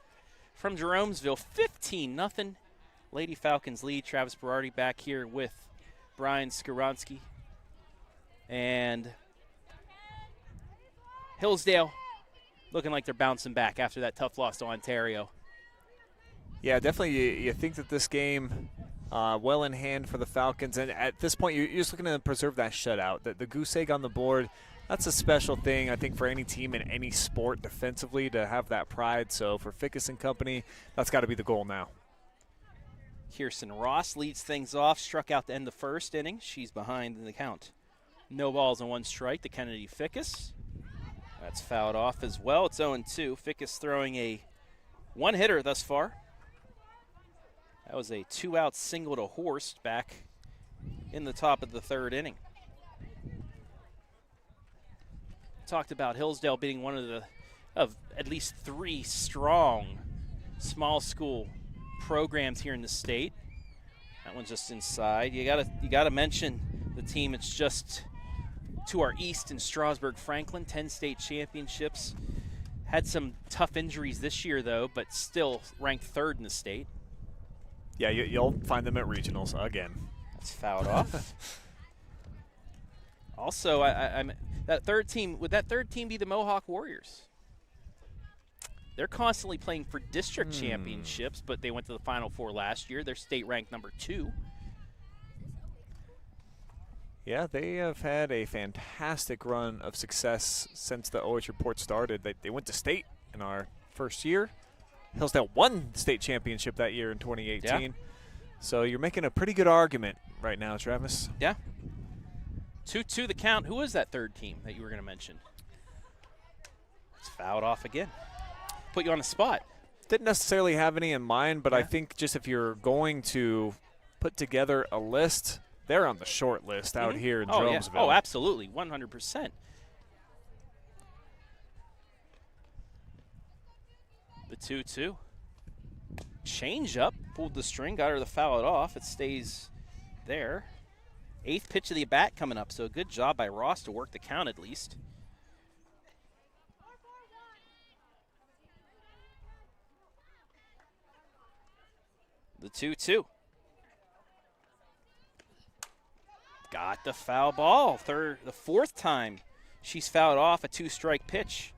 from Jeromesville. 15-0. Lady Falcons lead. Travis Berardi back here with Brian Skoronsky. And Hillsdale looking like they're bouncing back after that tough loss to Ontario. Yeah, definitely you think that this game well in hand for the Falcons. And at this point, you're just looking to preserve that shutout. The goose egg on the board, that's a special thing, I think, for any team in any sport defensively to have that pride. So for Fickes and company, that's got to be the goal now. Kirsten Ross leads things off, struck out to end the first inning. She's behind in the count. No balls and 1 strike to Kennedy Fickes. That's fouled off as well. It's 0-2. Fickes throwing a 1-hitter thus far. That was a 2-out single to Horst back in the top of the 3rd inning. Talked about Hillsdale being one of at least 3 strong small school programs here in the state. That one's just inside. You gotta mention the team. It's just to our east in Strasburg Franklin, 10 state championships. Had some tough injuries this year though, but still ranked 3rd in the state. Yeah, you'll find them at regionals again. That's fouled off. Also, I'm that 3rd team. Would that 3rd team be the Mohawk Warriors? They're constantly playing for district championships, but they went to the Final Four last year. They're state ranked number 2. Yeah, they have had a fantastic run of success since the OH report started. They went to state in our first year. Hillsdale won the state championship that year in 2018. Yeah. So you're making a pretty good argument right now, Travis. Yeah. 2-2 the count. Who was that 3rd team that you were going to mention? It's fouled off again. Put you on the spot. Didn't necessarily have any in mind, but yeah. I think just if you're going to put together a list, they're on the short list out here in Jeromesville. Yeah. Oh, absolutely, 100%. The 2-2. Change up, pulled the string, got her to foul it off. It stays there. 8th pitch of the bat coming up, so a good job by Ross to work the count at least. The 2-2. Got the foul ball. The 4th time she's fouled off a 2-strike pitch.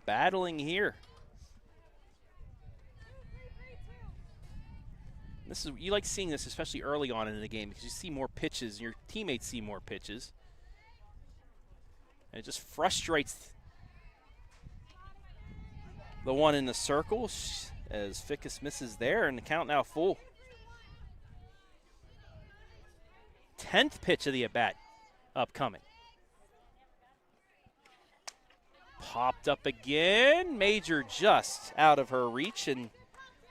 Battling here. You like seeing this, especially early on in the game, because you see more pitches, your teammates see more pitches. And it just frustrates the one in the circle as Fickes misses there, and the count now full. 10th pitch of the at-bat upcoming. Popped up again. Major just out of her reach and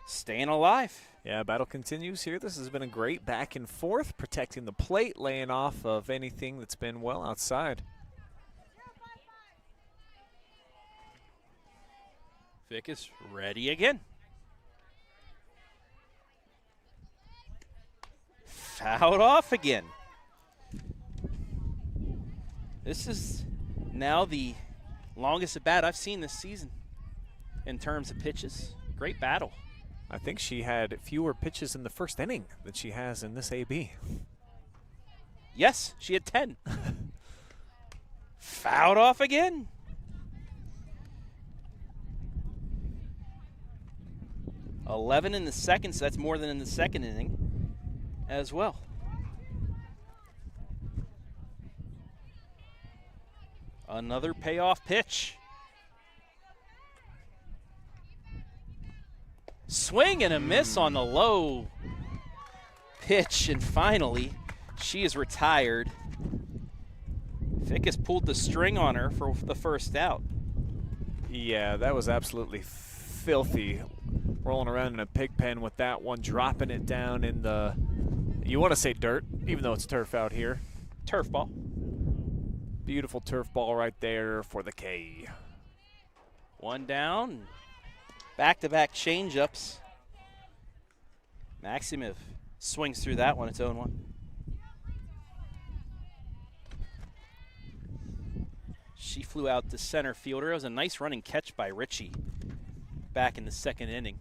staying alive. Yeah, battle continues here. This has been a great back and forth, protecting the plate, laying off of anything that's been well outside. Fickes ready again. Fouled off again. This is now the longest at bat I've seen this season in terms of pitches. Great battle. I think she had fewer pitches in the first inning than she has in this AB. Yes, she had 10. Fouled off again. $11 in the second, so that's more than in the second inning as well. Another payoff pitch. Swing and a miss on the low pitch, and finally she is retired. Fickes pulled the string on her for the first out. Yeah, that was absolutely filthy. Rolling around in a pig pen with that one, dropping it down in the, you want to say dirt, even though it's turf out here. Turf ball. Beautiful turf ball right there for the K. One down. Back-to-back change-ups. Maximov swings through that one. It's 0-1. She flew out to center fielder. It was a nice running catch by Ritchie back in the second inning.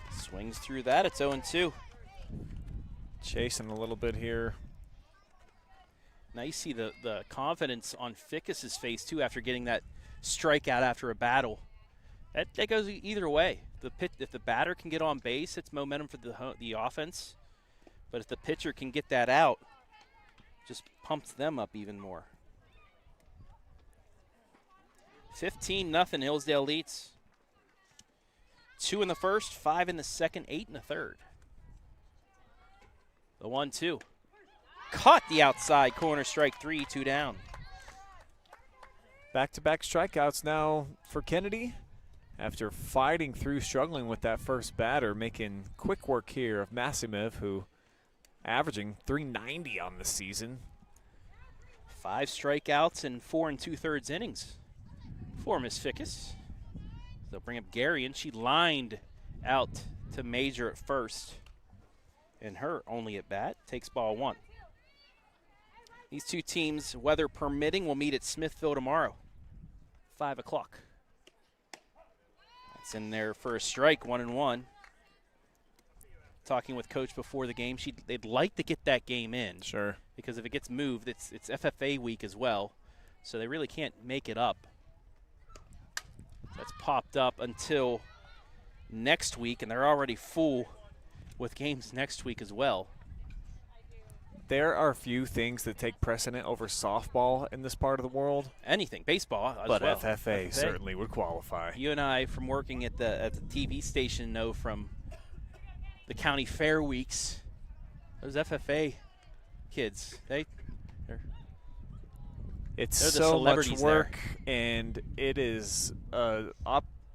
Swings through that. It's 0-2. Chasing a little bit here. Now you see the confidence on Fickes' face, too, after getting that strikeout after a battle. That goes either way. If the batter can get on base, it's momentum for the offense. But if the pitcher can get that out, just pumps them up even more. 15-0 Hillsdale leads. 2 in the first, 5 in the second, 8 in the third. The 1-2. Caught the outside corner, strike 3, 2 down. Back-to-back strikeouts now for Kennedy. After fighting through, struggling with that first batter, making quick work here of Masimov, who averaging .390 on the season. 5 strikeouts in 4 2/3 innings for Miss Fickes. They'll bring up Gary, and she lined out to Major at first. And her only at bat takes ball 1. These two teams, weather permitting, will meet at Smithville tomorrow, 5 o'clock. That's in there for a strike, 1-1. Talking with Coach before the game, they'd like to get that game in. Sure. Because if it gets moved, it's FFA week as well, so they really can't make it up. That's popped up until next week, and they're already full with games next week as well. There are few things that take precedent over softball in this part of the world. Anything, baseball as but well. FFA certainly would qualify. You and I, from working at the TV station, know from the county fair weeks, those FFA kids, it's they're the so much celebrities work, and it is an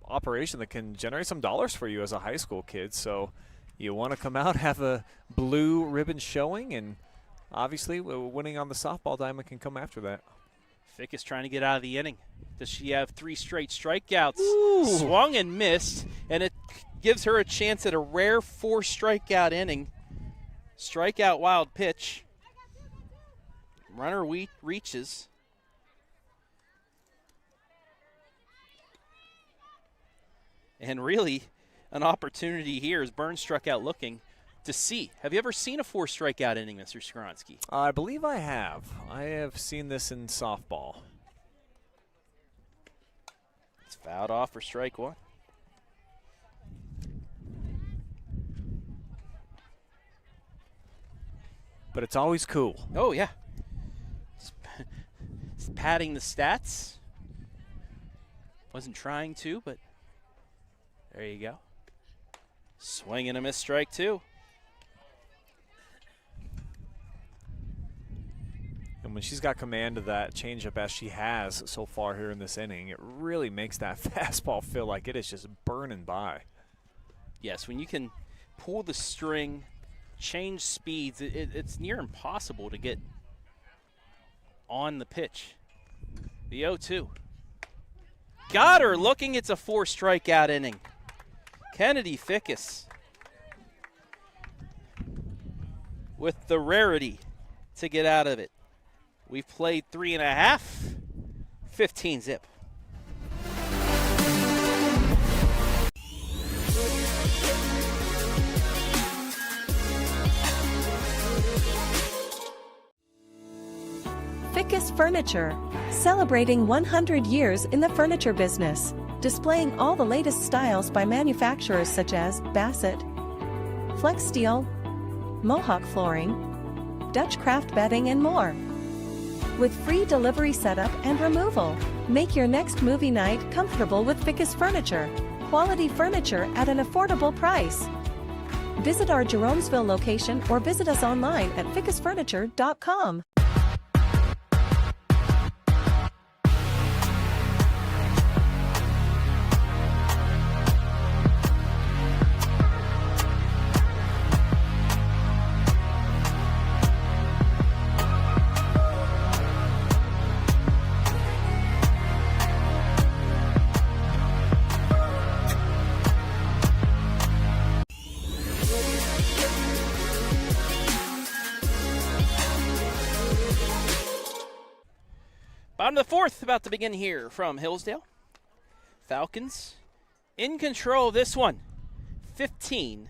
operation that can generate some dollars for you as a high school kid. So you want to come out, have a blue ribbon showing, and obviously winning on the softball diamond can come after that. Fick is trying to get out of the inning. Does she have 3 straight strikeouts? Ooh. Swung and missed, and it gives her a chance at a rare 4 strikeout inning. Strikeout wild pitch. Runner reaches. And really, an opportunity here as Burns struck out looking to see. Have you ever seen a 4 strikeout inning, Mr. Skronsky? I believe I have. I have seen this in softball. It's fouled off for strike 1. But it's always cool. Oh, yeah. It's padding the stats. Wasn't trying to, but there you go. Swing and a miss, strike 2. And when she's got command of that changeup as she has so far here in this inning, it really makes that fastball feel like it is just burning by. Yes, when you can pull the string, change speeds, it's near impossible to get on the pitch. The 0-2. Got her looking. It's a 4 strikeout inning. Kennedy Fickes with the rarity to get out of it. We've played 3.5, 15 zip. Fickes Furniture, celebrating 100 years in the furniture business, displaying all the latest styles by manufacturers such as Bassett, Flex Steel, Mohawk Flooring, Dutch Craft Bedding, and more. With free delivery setup and removal, make your next movie night comfortable with Fickes Furniture. Quality furniture at an affordable price. Visit our Jeromesville location or visit us online at fickesfurniture.com. Bottom of the fourth about to begin here from Hillsdale. Falcons in control of this one. 15-0.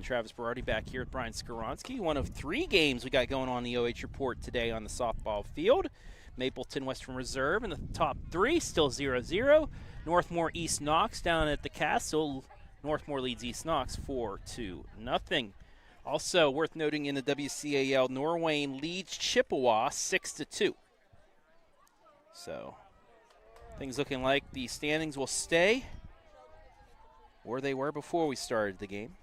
Travis Berardi back here at Brian Skoronsky. One of 3 games we got going on the OH Report today on the softball field. Mapleton Western Reserve in the top 3, still 0-0. Northmore East Knox down at the Castle. Northmore leads East Knox 4-0. Also worth noting in the WCAL, Norwayne leads Chippewa 6-2. So things looking like the standings will stay where they were before we started the game.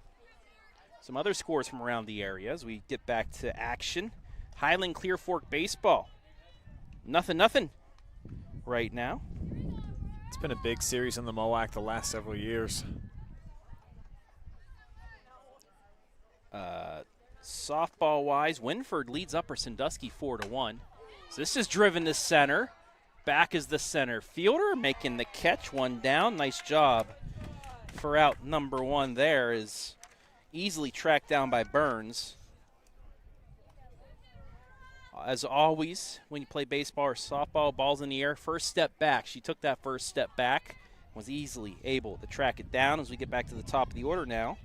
Some other scores from around the area as we get back to action. Highland Clear Fork baseball. Nothing right now. It's been a big series in the MOAC the last several years. Softball-wise, Winford leads Upper Sandusky 4-1. So this is driven to center. Back is the center fielder, making the catch. One down. Nice job for out number 1 there. Is easily tracked down by Burns. As always, when you play baseball or softball, balls in the air, first step back. She took that first step back, was easily able to track it down as we get back to the top of the order now.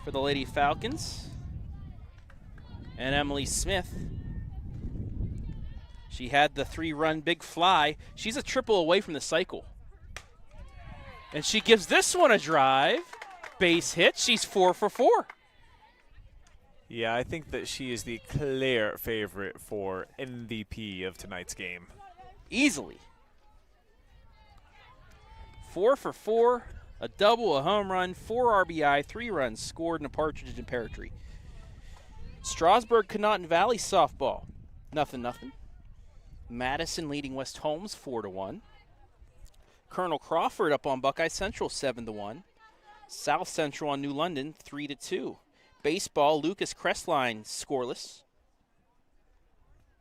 For the Lady Falcons and Emily Smith. She had the 3-run big fly. She's a triple away from the cycle. And she gives this one a drive. Base hit. She's 4 for 4. Yeah, I think that she is the clear favorite for MVP of tonight's game. Easily. 4 for 4. A double, a home run, 4 RBI, 3 runs scored, and a partridge and pear tree. Strasburg, Connaughton Valley softball. Nothing. Madison leading West Holmes 4-1. Colonel Crawford up on Buckeye Central 7-1. South Central on New London 3-2. Baseball, Lucas Crestline scoreless.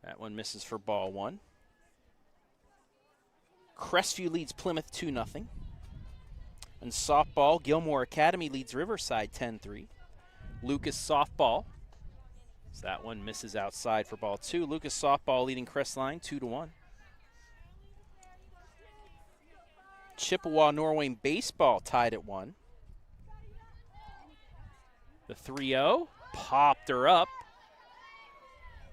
That one misses for ball 1. Crestview leads Plymouth 2-0. And softball, Gilmore Academy leads Riverside 10-3. Lucas softball. So that one misses outside for ball 2. Lucas softball leading Crestline 2-1. Chippewa Norway baseball tied at 1. The 3-0 popped her up.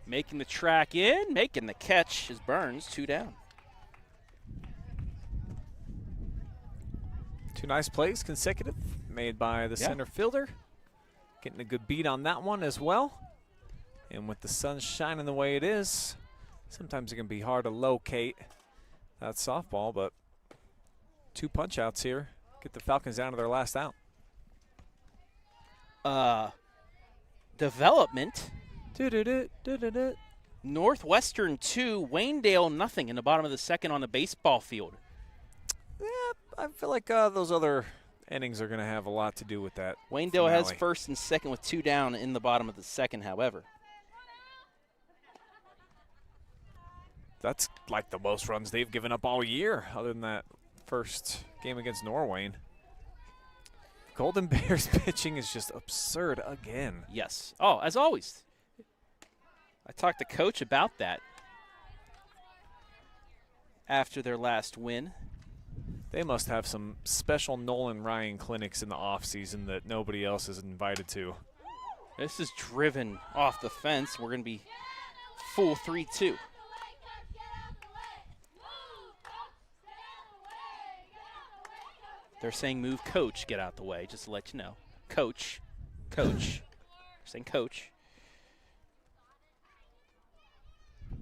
Making the track in, making the catch is Burns, 2 down. 2 nice plays consecutive made by the center fielder. Getting a good beat on that one as well. And with the sun shining the way it is, sometimes it can be hard to locate that softball, but 2 punch outs here. Get the Falcons down to their last out. Development. Northwestern 2, Waynedale nothing in the bottom of the second on the baseball field. Yeah, I feel like those other innings are going to have a lot to do with that. Waynedale has first and second with 2 down in the bottom of the second, however. That's like the most runs they've given up all year, other than that first game against Norwayne. Golden Bears pitching is just absurd again. Yes. Oh, as always. I talked to Coach about that after their last win. They must have some special Nolan Ryan clinics in the offseason that nobody else is invited to. This is driven off the fence. We're going to be full 3-2. They're saying move coach, get out the way, just to let you know. Coach. They're saying coach.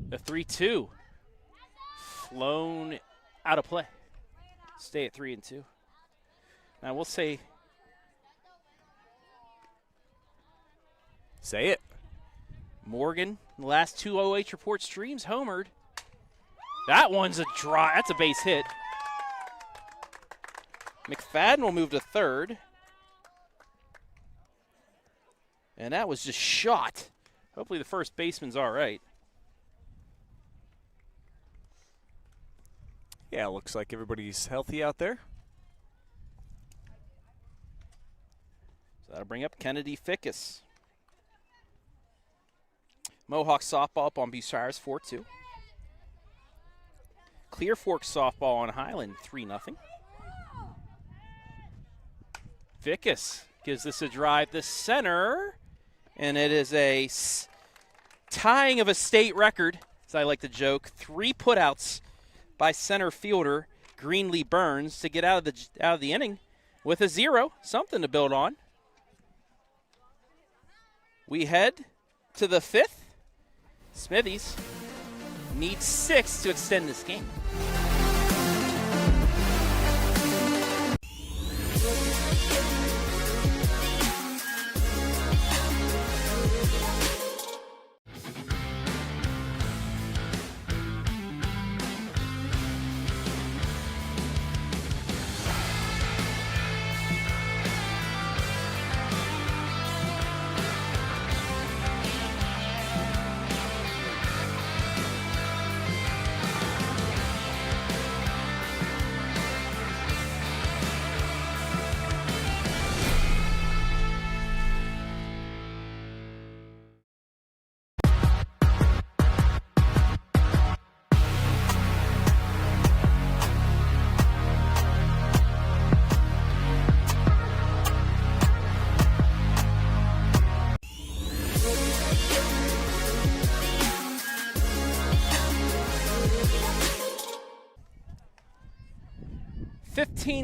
The 3-2. Flown out of play. Stay at 3-2. Now we'll say. Say it. Morgan, the last 2 OH Report streams, homered. That one's a draw. That's a base hit. McFadden will move to third. And that was just shot. Hopefully the first baseman's all right. Yeah, it looks like everybody's healthy out there. So that'll bring up Kennedy Fickes. Mohawk softball up on Bucyrus 4-2. Clear Fork softball on Highland, 3-0. Fickes gives this a drive to center, and it is a tying of a state record, as I like to joke. 3 putouts by center fielder Greenlee Burns to get out of the inning with a 0, something to build on. We head to the 5th. Smithies need 6 to extend this game.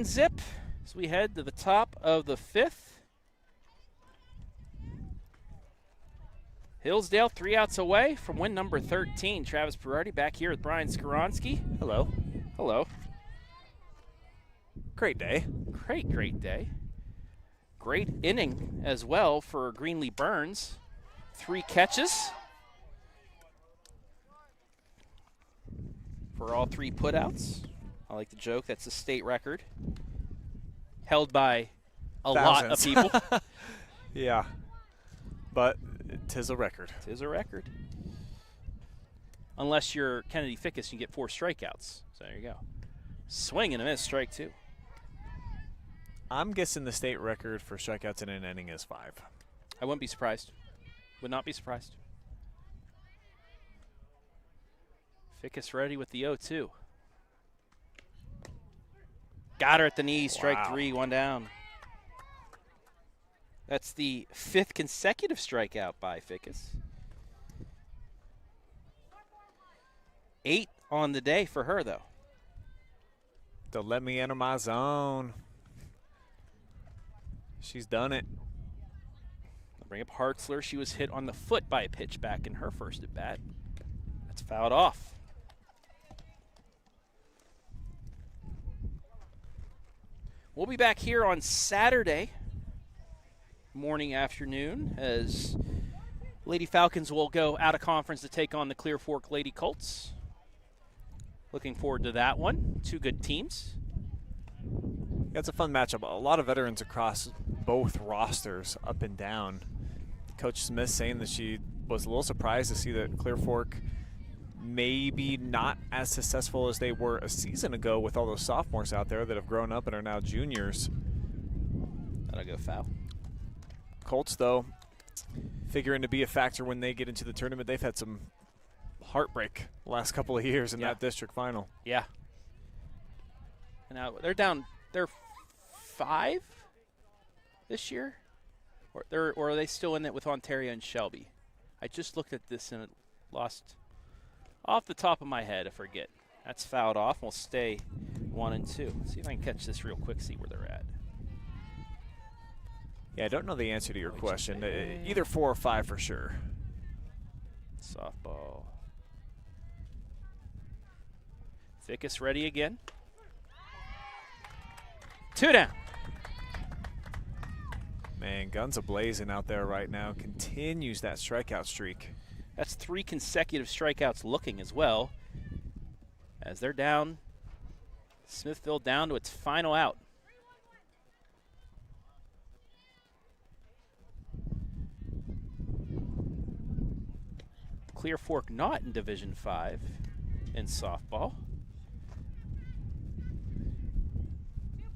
Zip as we head to the top of the 5th. Hillsdale 3 outs away from win number 13. Travis Berardi back here with Brian Skoronsky. Hello. Hello. Great day. Great day. Great inning as well for Greenlee Burns. 3 catches for all 3 putouts. I like to joke that's a state record held by a lot of people. Yeah, but 'tis a record. 'Tis a record. Unless you're Kennedy Fickes, you get 4 strikeouts. So there you go. Swing and a miss, strike 2. I'm guessing the state record for strikeouts in an inning is 5. I wouldn't be surprised. Would not be surprised. Fickes ready with the 0-2. Got her at the knee, strike 3, 1 down. That's the 5th consecutive strikeout by Fickes. 8 on the day for her, though. Don't let me enter my zone. She's done it. I'll bring up Hartzler. She was hit on the foot by a pitch back in her first at bat. That's fouled off. We'll be back here on Saturday morning, afternoon, as Lady Falcons will go out of conference to take on the Clear Fork Lady Colts. Looking forward to that one. 2 good teams. Yeah, it's a fun matchup. A lot of veterans across both rosters, up and down. Coach Smith saying that she was a little surprised to see that Clear Fork maybe not as successful as they were a season ago with all those sophomores out there that have grown up and are now juniors. That'll go foul. Colts, though, figuring to be a factor when they get into the tournament. They've had some heartbreak the last couple of years in that district final. Yeah. And now they're down. They're 5 this year? Or are they still in it with Ontario and Shelby? I just looked at this and it lost off the top of my head. I forget. That's fouled off. We'll stay 1 and 2. Let's see if I can catch this real quick, see where they're at. Yeah, I don't know the answer to your question. Either 4 or 5 for sure. Softball. Fickes ready again. 2 down. Man, guns a-blazing out there right now. Continues that strikeout streak. That's 3 consecutive strikeouts looking as well. As they're down, Smithville down to its final out. Clear Fork not in Division 5 in softball.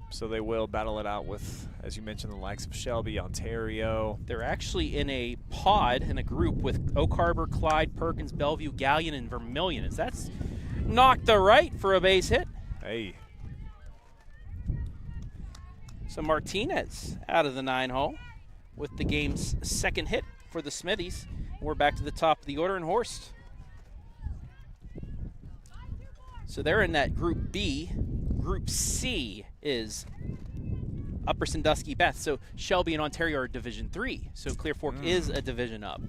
So they will battle it out with, as you mentioned, the likes of Shelby, Ontario. They're actually in a pod, in a group with Oak Harbor, Clyde, Perkins, Bellevue, Galleon, and Vermilion. That's knocked to right for a base hit. Hey. So Martinez out of the 9-hole with the game's second hit for the Smithies. We're back to the top of the order in Horst. So they're in that Group B. Group C is Upper Sandusky Beth. So Shelby and Ontario are Division 3. So Clear Fork is a division up.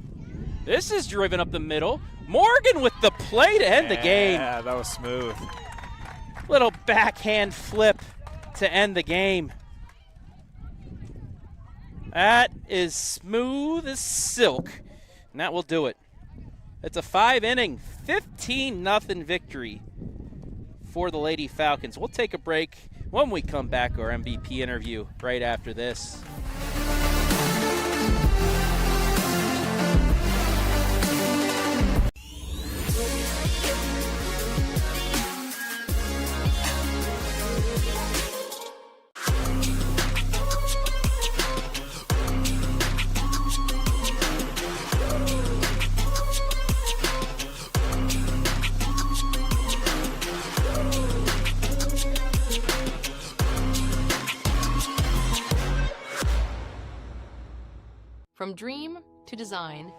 This is driven up the middle. Morgan with the play to end the game. Yeah, that was smooth. Little backhand flip to end the game. That is smooth as silk, and that will do it. It's a 5-inning, 15-0 victory for the Lady Falcons. We'll take a break. When we come back, our MVP interview right after this. From dream to design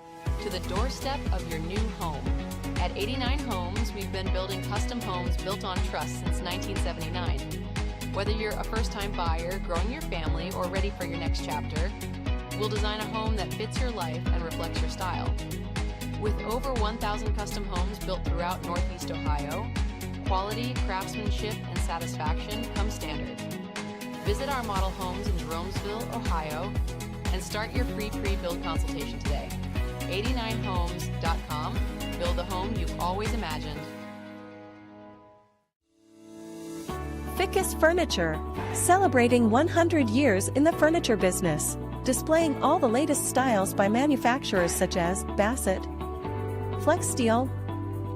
to the doorstep of your new home. At 89 Homes, we've been building custom homes built on trust since 1979. Whether you're a first-time buyer, growing your family, or ready for your next chapter, we'll design a home that fits your life and reflects your style. With over 1,000 custom homes built throughout Northeast Ohio, quality, craftsmanship, and satisfaction come standard. Visit our model homes in Jeromesville, Ohio, and start your free pre-build consultation today. 89homes.com. Build the home you've always imagined. Fickes Furniture, celebrating 100 years in the furniture business, displaying all the latest styles by manufacturers such as Bassett, Flex Steel,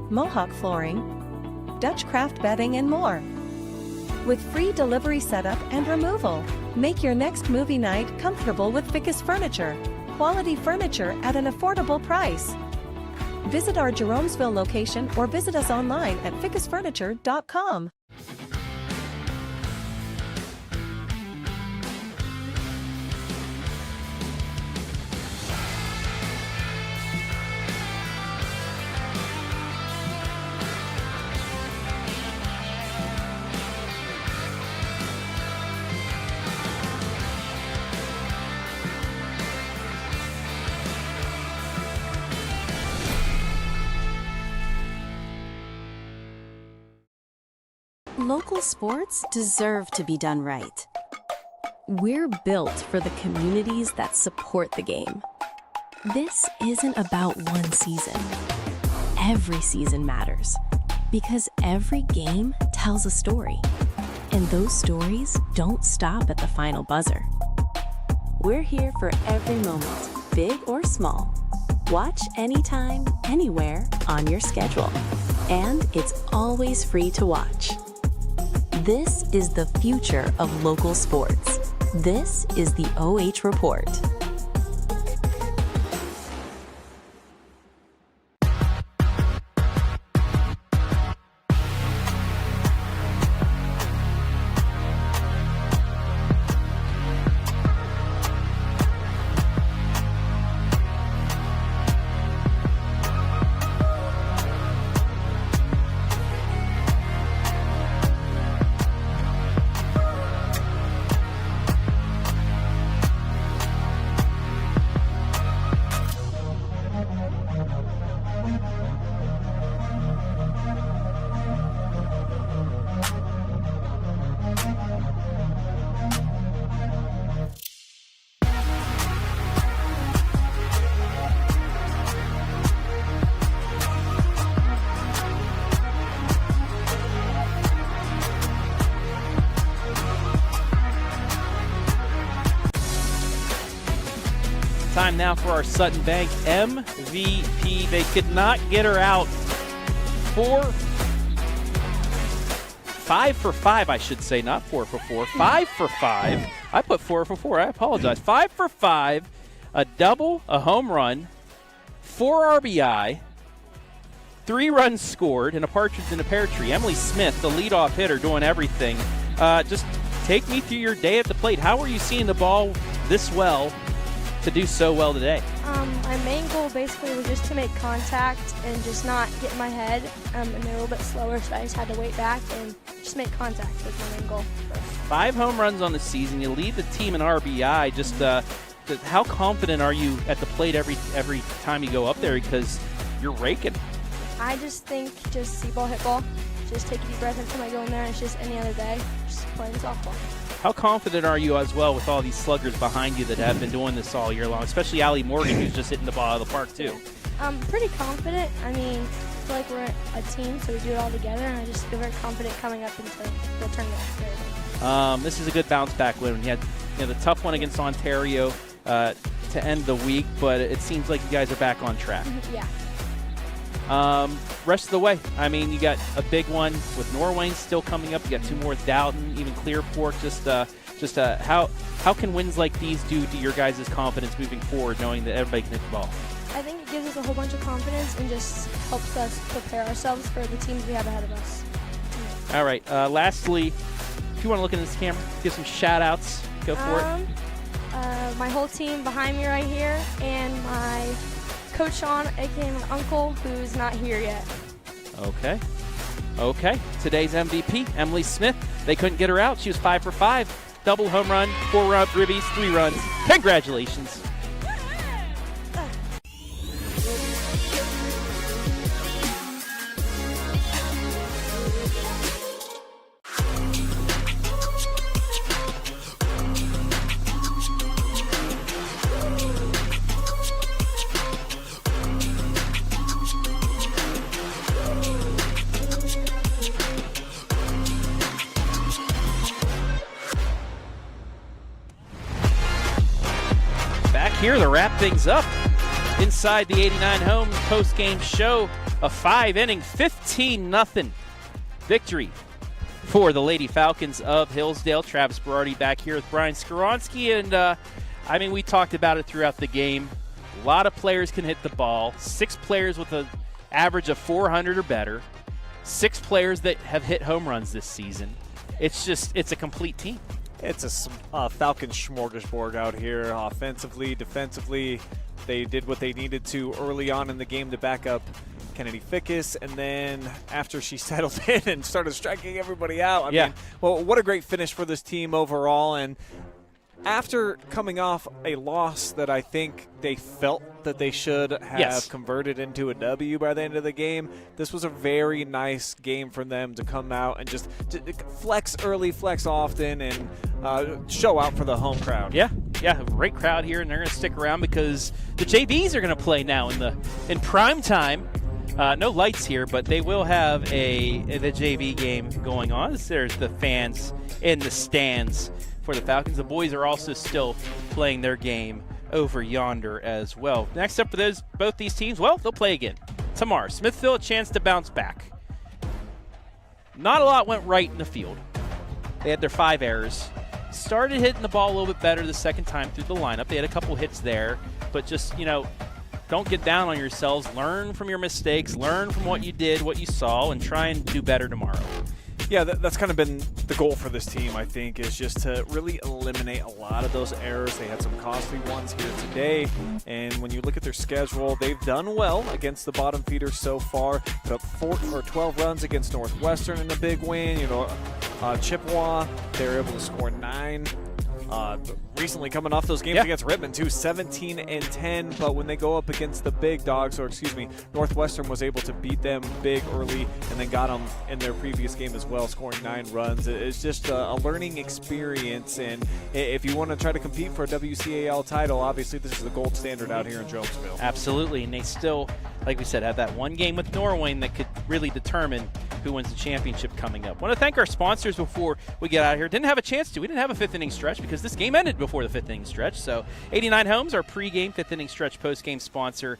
Mohawk Flooring, Dutch Craft Bedding, and more. With free delivery setup and removal, make your next movie night comfortable with Fickes Furniture. Quality furniture at an affordable price. Visit our Jeromesville location or visit us online at fickesfurniture.com. Local sports deserve to be done right. We're built for the communities that support the game. This isn't about one season. Every season matters because every game tells a story. And those stories don't stop at the final buzzer. We're here for every moment, big or small. Watch anytime, anywhere on your schedule. And it's always free to watch. This is the future of local sports. This is the OH Report. Time now for our Sutton Bank MVP. They could not get her out. 5 for 5, I should say, not 4 for 4. 5 for 5. I put 4 for 4. I apologize. 5 for 5, a double, a home run, 4 RBI, 3 runs scored and a partridge in a pear tree. Emily Smith, the leadoff hitter, doing everything. Just take me through your day at the plate. How are you seeing the ball this well to do so well today? My main goal basically was just to make contact and just not get in my head. And they're a little bit slower, so I just had to wait back and just make contact was my main goal. 5 home runs on the season. You lead the team in RBI. Just how confident are you at the plate every time you go up there, because you're raking? I just think just see ball, hit ball. Just take a deep breath every time I go in there. And it's just any other day, just playing softball. How confident are you as well with all these sluggers behind you that have been doing this all year long, especially Allie Morgan, who's just hitting the ball out of the park too? I'm pretty confident. I mean, I feel like we're a team, so we do it all together, and I just feel very confident coming up into the tournament. This is a good bounce back win. You had the tough one against Ontario to end the week, but it seems like you guys are back on track. Yeah. Rest of the way, I mean, you got a big one with Norwayne still coming up. You got 2 more with Dalton, even Clearport. How can wins like these do to your guys' confidence moving forward, knowing that everybody can hit the ball? I think it gives us a whole bunch of confidence and just helps us prepare ourselves for the teams we have ahead of us. All right. Lastly, if you want to look in this camera, give some shout-outs. Go for it. My whole team behind me right here, and my Coach Sean, aka my uncle, who's not here yet. Okay. Today's MVP, Emily Smith. They couldn't get her out. She was 5 for 5. Double home run, 4 ribbies, 3 runs. Congratulations. Here to wrap things up inside the 89 Homes post-game show, a 5-inning, 15-0 victory for the Lady Falcons of Hillsdale. Travis Berardi back here with Brian Skoronsky, and we talked about it throughout the game. A lot of players can hit the ball. 6 players with an average of 400 or better. 6 players that have hit home runs this season. It's a complete team. It's a Falcon smorgasbord out here. Offensively, defensively, they did what they needed to early on in the game to back up Kennedy Fickes, and then after she settled in and started striking everybody out, I mean, well, what a great finish for this team overall. And after coming off a loss that I think they felt that they should have converted into a W by the end of the game, this was a very nice game for them to come out and just flex early, flex often, and show out for the home crowd. Yeah, great crowd here, and they're going to stick around because the JVs are going to play now in prime time. No lights here, but they will have the JV game going on. There's the fans in the stands for the Falcons. The boys are also still playing their game over yonder as well. Next up for both these teams, well, they'll play again tomorrow. Smithville, a chance to bounce back. Not a lot went right in the field. They had their 5 errors. Started hitting the ball a little bit better the second time through the lineup. They had a couple hits there, but just, don't get down on yourselves. Learn from your mistakes. Learn from what you did, what you saw, and try and do better tomorrow. Yeah, that's kind of been the goal for this team, I think, is just to really eliminate a lot of those errors. They had some costly ones here today, and when you look at their schedule, they've done well against the bottom feeders so far. Put up 12 runs against Northwestern in a big win. Chippewa, they were able to score 9. Recently coming off those games against Rittman too, 17-10, but when they go up against the big dogs, Northwestern was able to beat them big early and then got them in their previous game as well, scoring 9 runs. It's just a learning experience, and if you want to try to compete for a WCAL title, obviously this is the gold standard out here in Jonesville. Absolutely, and they still, like we said, have that one game with Norwayne that could really determine who wins the championship coming up. I want to thank our sponsors before we get out of here. Didn't have a chance to. We didn't have a 5th inning stretch because this game ended before the 5th inning stretch. So 89 Homes, our pregame 5th inning stretch postgame sponsor.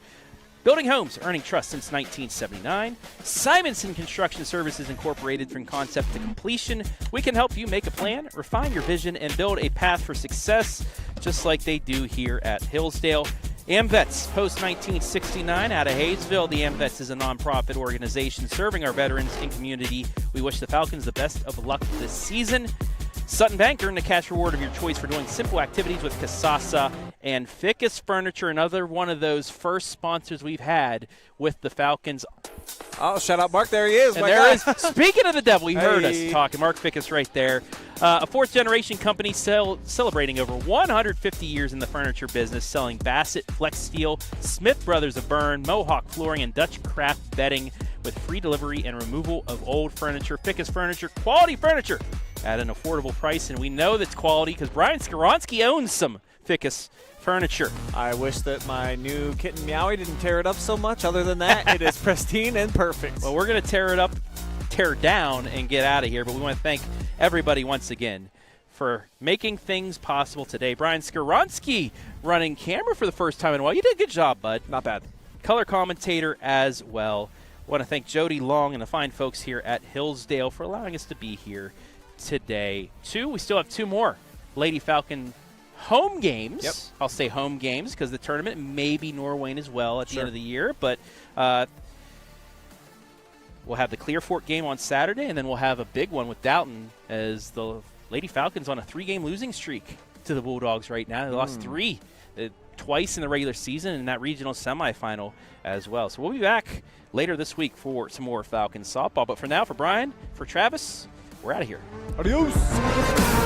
Building homes, earning trust since 1979. Simonson Construction Services Incorporated, from concept to completion. We can help you make a plan, refine your vision, and build a path for success, just like they do here at Hillsdale. AMVETS, post 1969, out of Hayesville. The AMVETS is a nonprofit organization serving our veterans and community. We wish the Falcons the best of luck this season. Sutton Bank, earn the cash reward of your choice for doing simple activities with Kasasa. And Fickes Furniture, another one of those first sponsors we've had with the Falcons. Oh, shout out Mark. There he is. And there is. Speaking of the devil, he heard us talking. Mark Fickes right there. A fourth-generation company celebrating over 150 years in the furniture business, selling Bassett, Flex Steel, Smith Brothers of Bern, Mohawk Flooring, and Dutch Craft Bedding with free delivery and removal of old furniture. Fickes Furniture, quality furniture at an affordable price, and we know that's quality because Brian Skoronsky owns some Fickes Furniture. I wish that my new kitten Meowie didn't tear it up so much. Other than that, it is pristine and perfect. Well, we're going to tear it up, tear down, and get out of here, but we want to thank everybody once again for making things possible today. Brian Skoronsky running camera for the first time in a while. You did a good job, bud. Not bad. Color commentator as well. I want to thank Jody Long and the fine folks here at Hillsdale for allowing us to be here today. We still have two more Lady Falcon home games. Yep. I'll say home games because the tournament may be Norwayne as well at the end of the year, but we'll have the Clear Fork game on Saturday, and then we'll have a big one with Dalton as the Lady Falcons on a 3-game losing streak to the Bulldogs right now. They lost 3 twice in the regular season and that regional semifinal as well. So we'll be back later this week for some more Falcons softball. But for now, for Brian, for Travis, we're out of here. Adios.